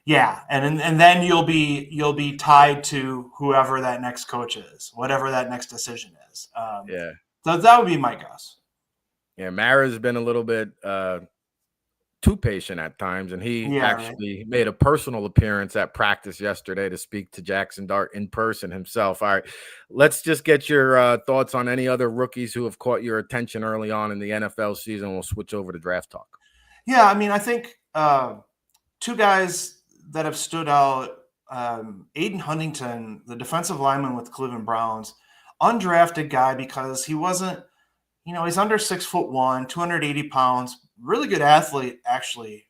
Yeah, and then you'll be tied to whoever that next coach is, whatever that next decision is. So that would be my guess. Yeah, Mara's been a little bit too patient at times, and he actually made a personal appearance at practice yesterday to speak to Jackson Dart in person himself. All right, let's just get your thoughts on any other rookies who have caught your attention early on in the NFL season. We'll switch over to draft talk. Yeah, I mean, I think two guys that have stood out, Aiden Huntington, the defensive lineman with Cleveland Browns, undrafted guy because he wasn't, he's under 6'1", 280 pounds, really good athlete actually,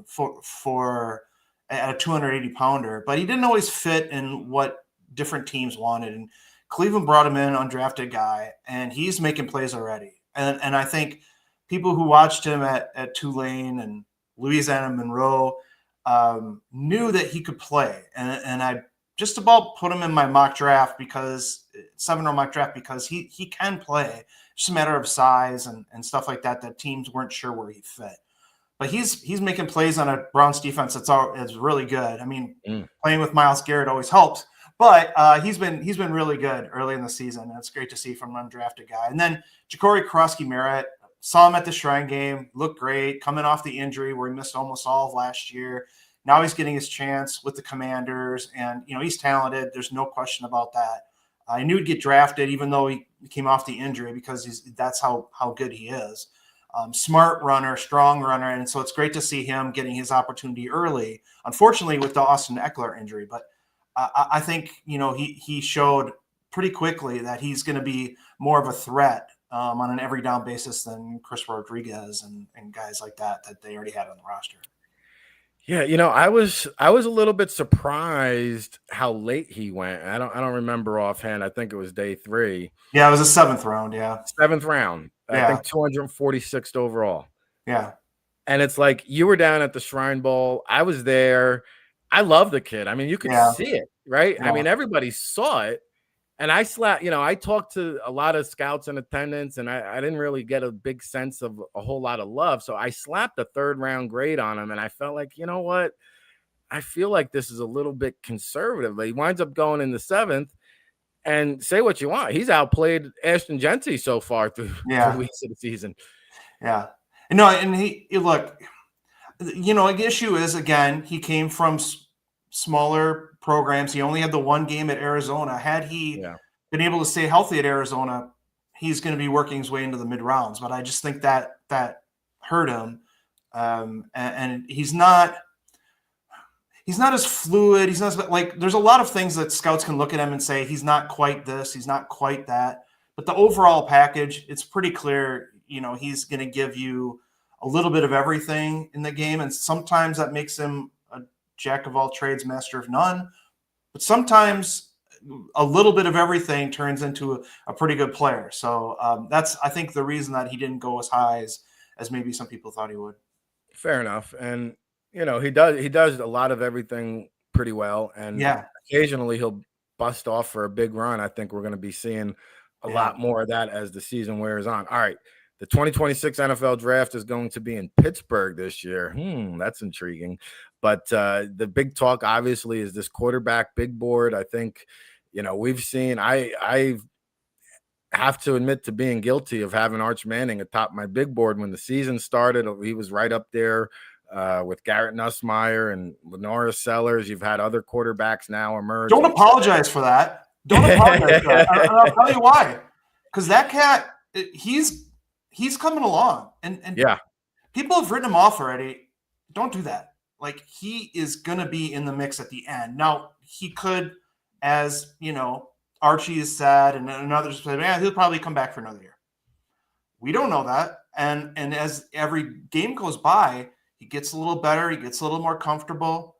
for a 280 pounder, but he didn't always fit in what different teams wanted. And Cleveland brought him in, undrafted guy, and he's making plays already. And I think people who watched him at Tulane and Louisiana Monroe knew that he could play. And I just about put him in my mock draft because 7-round mock draft because he can play. It's just a matter of size and stuff like that teams weren't sure where he fit. But he's making plays on a Browns defense that's really good. I mean, playing with Myles Garrett always helps, but he's been really good early in the season, and it's great to see from an undrafted guy. And then Ja'Cory Krosky-Merritt, saw him at the Shrine game, looked great, coming off the injury where he missed almost all of last year. Now he's getting his chance with the Commanders, and he's talented. There's no question about that. I knew he'd get drafted, even though he came off the injury, because that's how good he is. Smart runner, strong runner, and so it's great to see him getting his opportunity early. Unfortunately, with the Austin Eckler injury, but I think he showed pretty quickly that he's going to be more of a threat on an every down basis than Chris Rodriguez and guys like that they already had on the roster. Yeah, I was a little bit surprised how late he went. I don't remember offhand. I think it was day 3. Yeah, it was a 7th round. Yeah, 7th round. I think 246th overall. Yeah, and it's like you were down at the Shrine Bowl. I was there. I love the kid. I mean, you could see it, right? Yeah. I mean, everybody saw it. And I talked to a lot of scouts in attendance, and I didn't really get a big sense of a whole lot of love. So I slapped a 3rd round grade on him, and I felt like, you know what? I feel like this is a little bit conservative. But he winds up going in the 7th, and say what you want, he's outplayed Ashton Genty so far through the weeks of the season. Yeah. No, and he look, the issue is, again, he came from smaller programs. He only had the 1 game at Arizona. Had he been able to stay healthy at Arizona, he's going to be working his way into the mid rounds. But I just think that hurt him. And he's not as fluid. He's not like, there's a lot of things that scouts can look at him and say, he's not quite this, he's not quite that. But the overall package, it's pretty clear, he's going to give you a little bit of everything in the game. And sometimes that makes him a jack of all trades, master of none. But sometimes a little bit of everything turns into a pretty good player. So that's, I think, the reason that he didn't go as high as maybe some people thought he would. Fair enough. And, he does a lot of everything pretty well. And occasionally he'll bust off for a big run. I think we're going to be seeing a lot more of that as the season wears on. All right. The 2026 NFL draft is going to be in Pittsburgh this year. That's intriguing. But the big talk, obviously, is this quarterback big board. I think, we've seen – I have to admit to being guilty of having Arch Manning atop my big board when the season started. He was right up there with Garrett Nussmeier and Lenora Sellers. You've had other quarterbacks now emerge. Don't apologize for that. Don't apologize for that. I'll tell you why. Because that cat, he's coming along. And people have written him off already. Don't do that. Like, he is going to be in the mix at the end. Now, he could, as Archie has said, and others said, he'll probably come back for another year. We don't know that. And as every game goes by, he gets a little better. He gets a little more comfortable.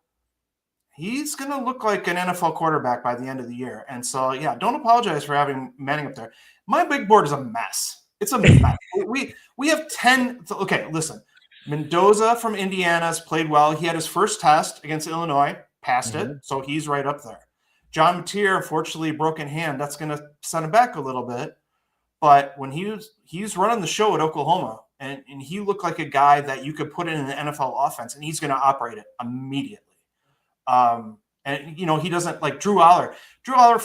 He's going to look like an NFL quarterback by the end of the year. And so, yeah, don't apologize for having Manning up there. My big board is a mess. It's a mess. We have 10. Okay, listen. Mendoza from Indiana has played well. He had his first test against Illinois, passed it, so he's right up there. John Mateer, unfortunately, broken hand. That's going to set him back a little bit. But when he's running the show at Oklahoma, and he looked like a guy that you could put in an NFL offense, and he's going to operate it immediately. And he doesn't like Drew Aller. Drew Aller,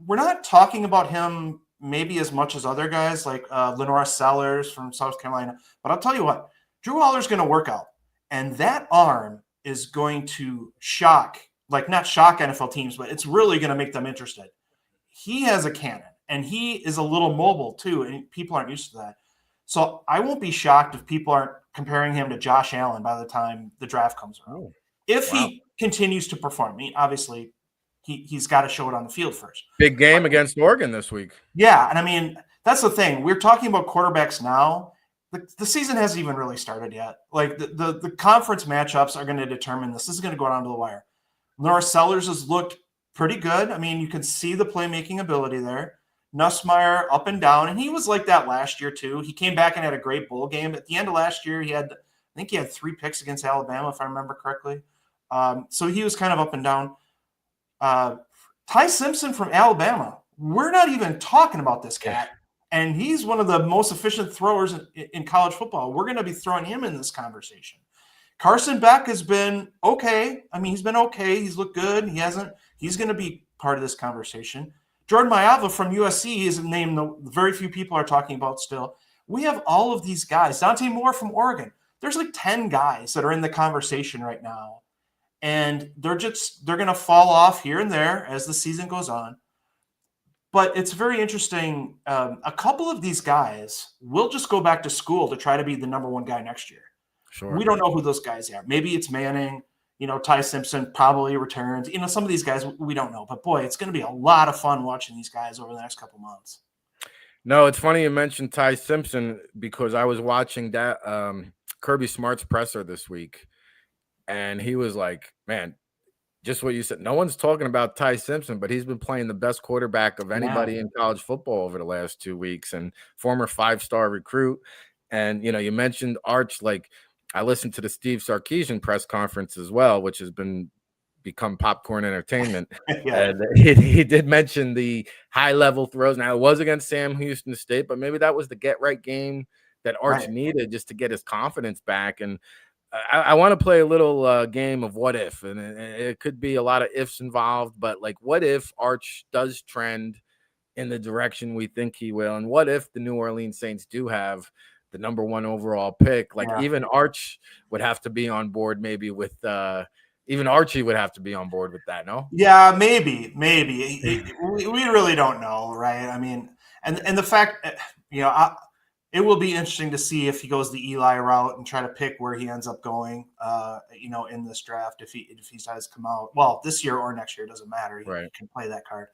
we're not talking about him maybe as much as other guys like Lenora Sellers from South Carolina. But I'll tell you what, Drew Aller's going to work out, and that arm is going to not shock NFL teams, but it's really going to make them interested. He has a cannon, and he is a little mobile too, and people aren't used to that. So I won't be shocked if people aren't comparing him to Josh Allen by the time the draft comes around. If he continues to perform, obviously he's got to show it on the field first. Big game against Oregon this week. Yeah, and that's the thing. We're talking about quarterbacks now. The season hasn't even really started yet. Like the conference matchups are going to determine this. This is going to go down to the wire. Laura Sellers has looked pretty good. You can see the playmaking ability there. Nussmeier up and down, and he was like that last year too. He came back and had a great bowl game. At the end of last year, I think he had 3 picks against Alabama, if I remember correctly. So he was kind of up and down. Ty Simpson from Alabama. We're not even talking about this cat. And he's one of the most efficient throwers in college football. We're going to be throwing him in this conversation. Carson Beck has been okay. He's been okay. He's looked good. He's going to be part of this conversation. Jordan Mailata from USC is a name that very few people are talking about still. We have all of these guys. Dante Moore from Oregon. There's like 10 guys that are in the conversation right now. And they're going to fall off here and there as the season goes on. But it's very interesting. A couple of these guys will just go back to school to try to be the number 1 guy next year. Sure. We don't know who those guys are. Maybe it's Manning. Ty Simpson probably returns. Some of these guys we don't know. But, boy, it's going to be a lot of fun watching these guys over the next couple months. No, it's funny you mentioned Ty Simpson because I was watching that Kirby Smart's presser this week. And he was like, man, just what you said. No one's talking about Ty Simpson, but he's been playing the best quarterback of anybody in college football over the last 2 weeks, and former 5-star recruit. And, you mentioned Arch. Like, I listened to the Steve Sarkisian press conference as well, which has become popcorn entertainment. And he did mention the high-level throws. Now, it was against Sam Houston State, but maybe that was the get-right game that Arch needed just to get his confidence back. And I want to play a little game of what if, and it could be a lot of ifs involved, but like, what if Arch does trend in the direction we think he will? And what if the New Orleans Saints do have the number 1 overall pick? Like, even Arch would have to be on board maybe with even Archie would have to be on board with that. No? Yeah, maybe. We really don't know. Right. And the fact, it will be interesting to see if he goes the Eli route and try to pick where he ends up going, in this draft. If he decides to come out, well, this year or next year, it doesn't matter. He can play that card.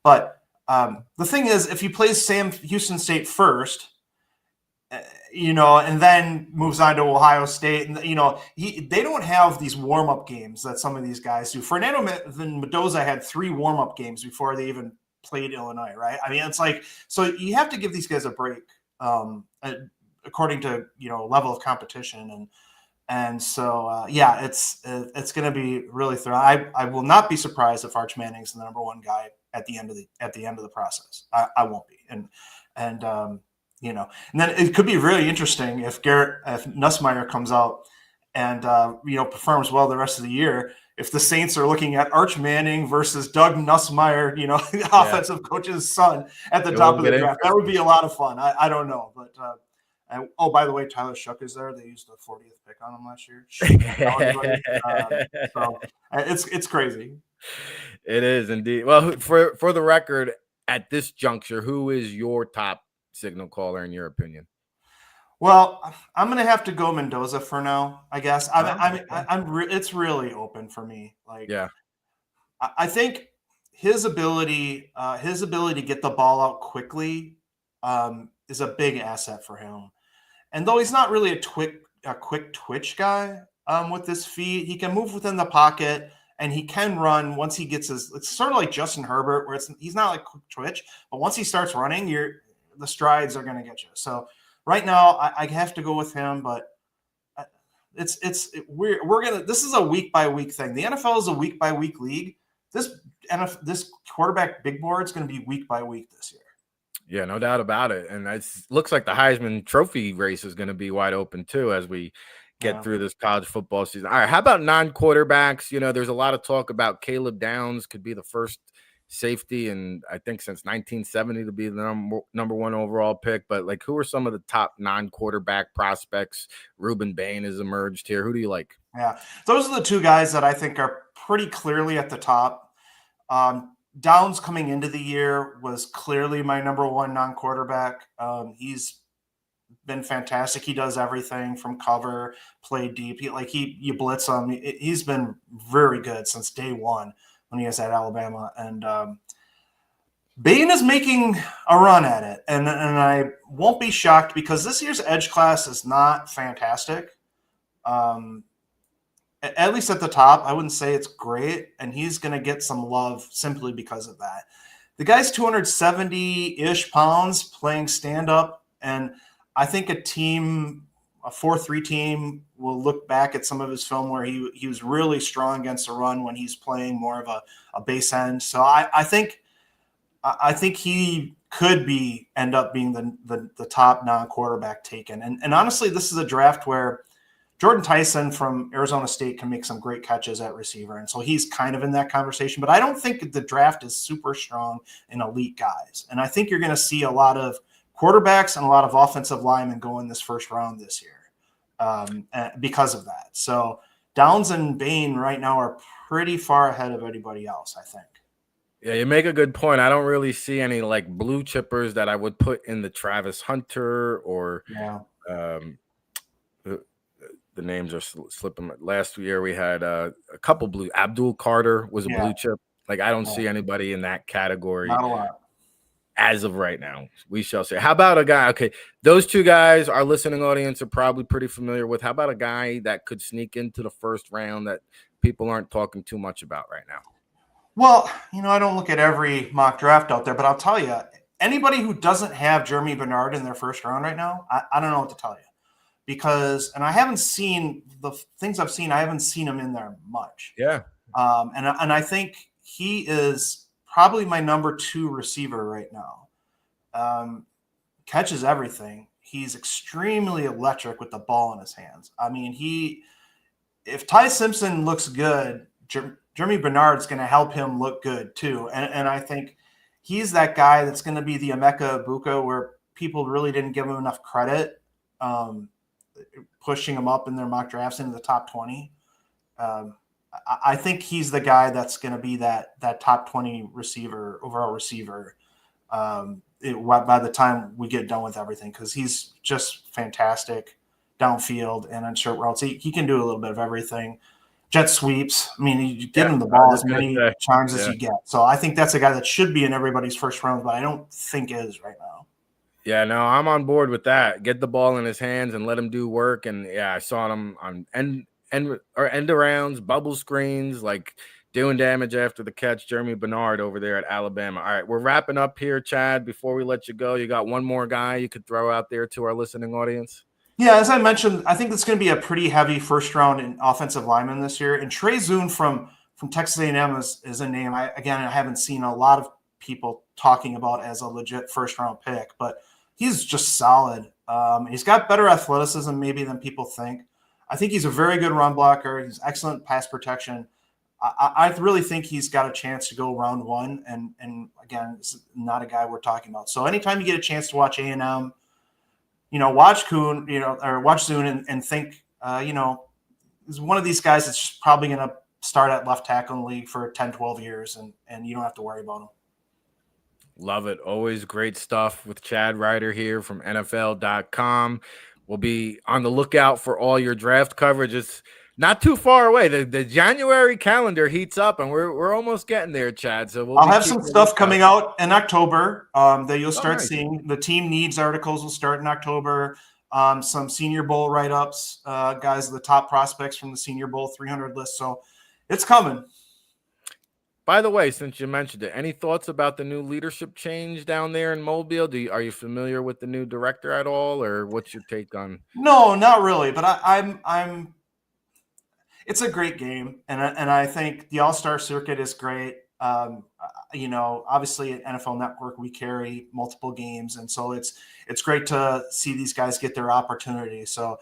But the thing is, if he plays Sam Houston State first, and then moves on to Ohio State, and they don't have these warm-up games that some of these guys do. Fernando Mendoza had 3 warm-up games before they even played Illinois, right? it's like, so you have to give these guys a break. According to level of competition, and so it's going to be really thrilling. I will not be surprised if Arch Manning's the number 1 guy at the end of the process. I won't be, and then it could be really interesting if Nussmeier comes out and performs well the rest of the year. If the Saints are looking at Arch Manning versus Doug Nussmeier, the offensive coach's son at the top of the draft, that would be a lot of fun. I don't know. But, by the way, Tyler Shough is there. They used the 40th pick on him last year. So it's crazy. It is indeed. Well, for the record, at this juncture, who is your top signal caller in your opinion? Well, I'm gonna have to go Mendoza for now, I guess. Okay. It's really open for me. Like Yeah. I think his ability to get the ball out quickly, is a big asset for him. And though he's not really a quick twitch guy, with his feet, he can move within the pocket and he can run once he gets his. It's sort of like Justin Herbert, where he's not like quick twitch, but once he starts running, the strides are going to get you. So right now, I have to go with him, but we're gonna. This is a week by week thing. The NFL is a week by week league. This quarterback big board is going to be week by week this year. Yeah, no doubt about it. And it looks like the Heisman Trophy race is going to be wide open too as we get Yeah. through this college football season. All right, how about non-quarterbacks? There's a lot of talk about Caleb Downs could be the first safety, and I think since 1970 to be the number one overall pick. But like, who are some of the top non-quarterback prospects? Ruben Bain has emerged here. Who do you like? Yeah, those are the two guys that I think are pretty clearly at the top. Downs coming into the year was clearly my number one non-quarterback. He's been fantastic. He does everything from cover, play deep. You blitz him. He's been very good since day one when he was at Alabama. And Bain is making a run at it, and I won't be shocked because this year's edge class is not fantastic. At least at the top, I wouldn't say it's great, and he's going to get some love simply because of that. The guy's 270-ish pounds playing stand-up, and I think a 4-3 team, will look back at some of his film where he was really strong against the run when he's playing more of a base end. So I think he could end up being the top non-quarterback taken. And honestly, this is a draft where Jordan Tyson from Arizona State can make some great catches at receiver. And so he's kind of in that conversation. But I don't think the draft is super strong in elite guys. And I think you're going to see a lot of quarterbacks and a lot of offensive linemen go in this first round this year because of that. So Downs and Bain right now are pretty far ahead of anybody else, I think. Yeah, you make a good point. I don't really see any like blue chippers that I would put in the Travis Hunter or the names are slipping. Last year we had a couple blue. Abdul Carter was a blue chip. Like I don't see anybody in that category. Not a lot. As of right now, we shall say. How about a guy? Okay, those two guys, our listening audience are probably pretty familiar with. How about a guy that could sneak into the first round that people aren't talking too much about right now? Well, I don't look at every mock draft out there, but I'll tell you, anybody who doesn't have Jeremy Bernard in their first round right now, I don't know what to tell you. Because, and I haven't seen the things I've seen, I haven't seen him in there much. Yeah. And I think he is probably my number 2 receiver right now. Catches everything. He's extremely electric with the ball in his hands. I mean, if Ty Simpson looks good, Jeremy Bernard's going to help him look good too. And I think he's that guy that's going to be the Emeka Egbuka where people really didn't give him enough credit. Pushing him up in their mock drafts into the top 20. I think he's the guy that's going to be that top 20 overall receiver by the time we get done with everything, because he's just fantastic downfield and on short routes. He can do a little bit of everything. Jet sweeps. I mean, you give him the ball as many times as you get. So I think that's a guy that should be in everybody's first round, but I don't think is right now. Yeah, no, I'm on board with that. Get the ball in his hands and let him do work. And yeah, I saw him on end arounds, bubble screens, like doing damage after the catch. Jeremy Bernard over there at Alabama. All right, we're wrapping up here, Chad. Before we let you go, you got one more guy you could throw out there to our listening audience? Yeah, as I mentioned, I think it's going to be a pretty heavy first round in offensive lineman this year. And Trey Zune from Texas A&M is a name I haven't seen a lot of people talking about as a legit first round pick, but he's just solid. He's got better athleticism maybe than people think. I think he's a very good run blocker. He's excellent pass protection. I really think he's got a chance to go round 1. And again, it's not a guy we're talking about. So anytime you get a chance to watch A&M, watch Kuhn, or watch Zune and think, he's one of these guys that's just probably going to start at left tackle in the league for 10, 12 years, and you don't have to worry about him. Love it. Always great stuff with Chad Reuter here from NFL.com. we'll be on the lookout for all your draft coverage. It's not too far away. The January calendar heats up, and we're almost getting there, Chad. So I'll have some stuff coming out in October that you'll start nice. seeing. The team needs articles will start in October. Some Senior Bowl write-ups, guys, the top prospects from the Senior Bowl 300 list. So it's coming. By the way, since you mentioned it, any thoughts about the new leadership change down there in Mobile? Are you familiar with the new director at all, or what's your take on? No, not really. But I'm. It's a great game, and I think the All-Star circuit is great. Obviously at NFL Network we carry multiple games, and so it's great to see these guys get their opportunity. So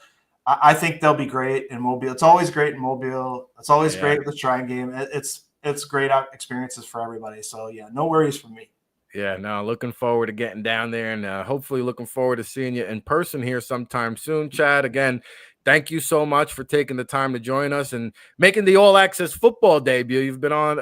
I think they'll be great in Mobile. It's always great in Mobile. It's always great at the Shrine Game. It's great experiences for everybody. So yeah, no worries for me. Yeah, no, looking forward to getting down there, and hopefully looking forward to seeing you in person here sometime soon, Chad. Again, thank you so much for taking the time to join us and making the All Access Football debut. You've been on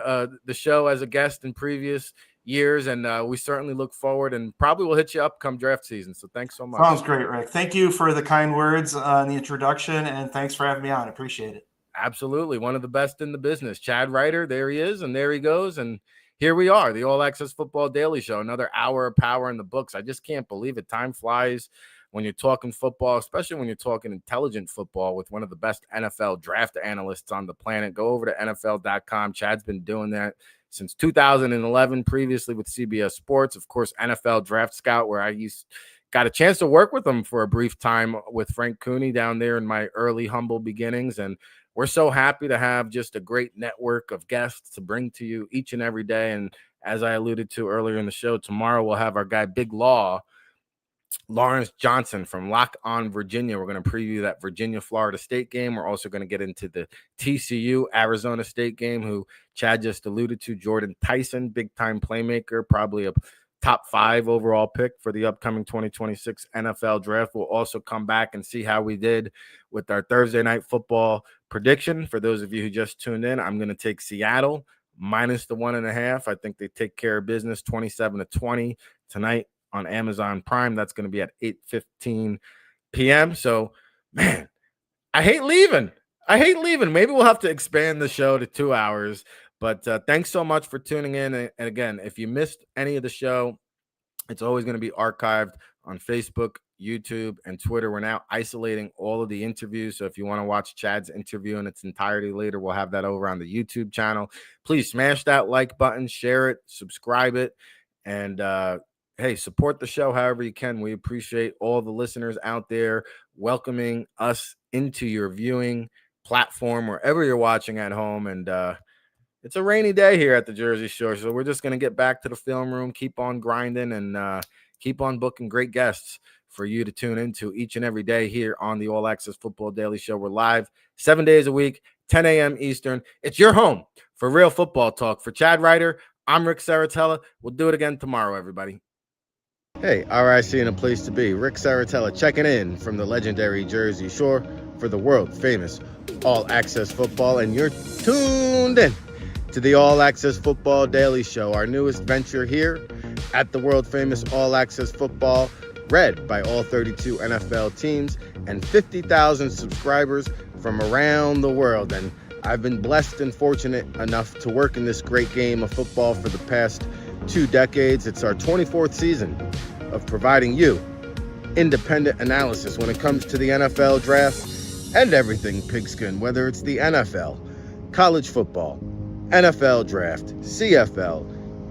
the show as a guest in previous years, and we certainly look forward, and probably will hit you up come draft season. So thanks so much. Sounds great, Rick. Thank you for the kind words on the introduction, and thanks for having me on. I appreciate it. Absolutely. One of the best in the business. Chad Reuter, there he is, and there he goes. And here we are, the All Access Football Daily Show, another hour of power in the books. I just can't believe it. Time flies when you're talking football, especially when you're talking intelligent football with one of the best NFL draft analysts on the planet. Go over to NFL.com. Chad's been doing that since 2011, previously with CBS Sports. Of course, NFL Draft Scout, where I got a chance to work with him for a brief time with Frank Cooney down there in my early humble beginnings. And we're so happy to have just a great network of guests to bring to you each and every day. And as I alluded to earlier in the show, tomorrow we'll have our guy Big Lawrence Johnson from Lock On Virginia. We're going to preview that Virginia-Florida State game. We're also going to get into the TCU Arizona State game, who Chad just alluded to. Jordan Tyson, big-time playmaker, probably a top 5 overall pick for the upcoming 2026 NFL draft. We'll also come back and see how we did with our Thursday night football prediction. For those of you who just tuned in, I'm going to take Seattle minus the 1.5. I think they take care of business 27-20 tonight on Amazon Prime. That's going to be at 8:15 p.m. So, man, I hate leaving. Maybe we'll have to expand the show to 2 hours. But thanks so much for tuning in. And again, if you missed any of the show, it's always going to be archived on Facebook, YouTube, and Twitter. We're now isolating all of the interviews. So if you want to watch Chad's interview in its entirety later, we'll have that over on the YouTube channel. Please smash that like button, share it, subscribe it, and hey, support the show however you can. We appreciate all the listeners out there welcoming us into your viewing platform wherever you're watching at home. And it's a rainy day here at the Jersey Shore, so we're just going to get back to the film room, keep on grinding, and keep on booking great guests for you to tune into each and every day here on the All Access Football Daily Show. We're live 7 days a week, 10 a.m. Eastern. It's your home for real football talk. For Chad Reuter, I'm Ric Serritella. We'll do it again tomorrow, everybody. Hey, RIC and a place to be. Ric Serritella checking in from the legendary Jersey Shore for the world-famous All Access Football, and you're tuned in to the All Access Football Daily Show, our newest venture here at the world-famous All Access Football, read by all 32 NFL teams and 50,000 subscribers from around the world. And I've been blessed and fortunate enough to work in this great game of football for the past 2 decades. It's our 24th season of providing you independent analysis when it comes to the NFL draft and everything pigskin, whether it's the NFL, college football, NFL draft, CFL,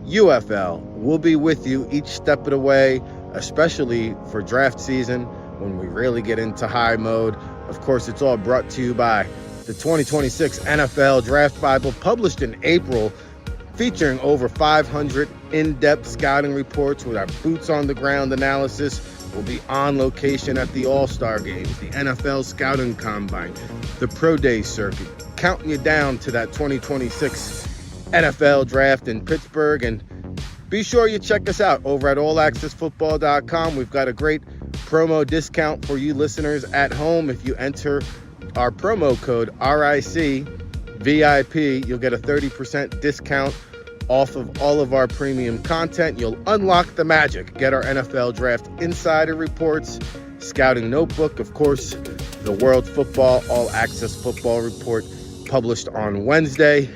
UFL. We'll be with you each step of the way, especially for draft season when we really get into high mode. Of course, it's all brought to you by the 2026 NFL Draft Bible, published in April, featuring over 500 in-depth scouting reports with our boots-on-the-ground analysis. We'll be on location at the All-Star Games, the NFL Scouting Combine, the Pro Day circuit, counting you down to that 2026 NFL Draft in Pittsburgh. And be sure you check us out over at allaccessfootball.com. We've got a great promo discount for you listeners at home. If you enter our promo code RICVIP, you'll get a 30% discount off of all of our premium content. You'll unlock the magic, get our NFL Draft insider reports, Scouting Notebook, of course, the World Football All Access Football Report published on Wednesday.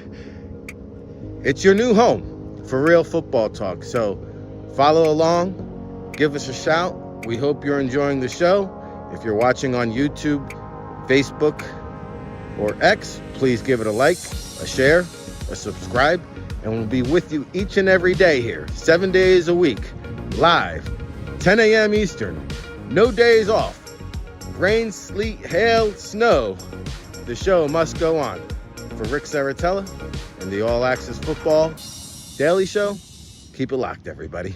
It's your new home for real football talk. So follow along, give us a shout. We hope you're enjoying the show. If you're watching on YouTube, Facebook, or X, please give it a like, a share, a subscribe, and we'll be with you each and every day here, 7 days a week, live, 10 a.m. Eastern, no days off. Rain, sleet, hail, snow, the show must go on. For Ric Serritella and the All Access Football Daily Show, keep it locked, everybody.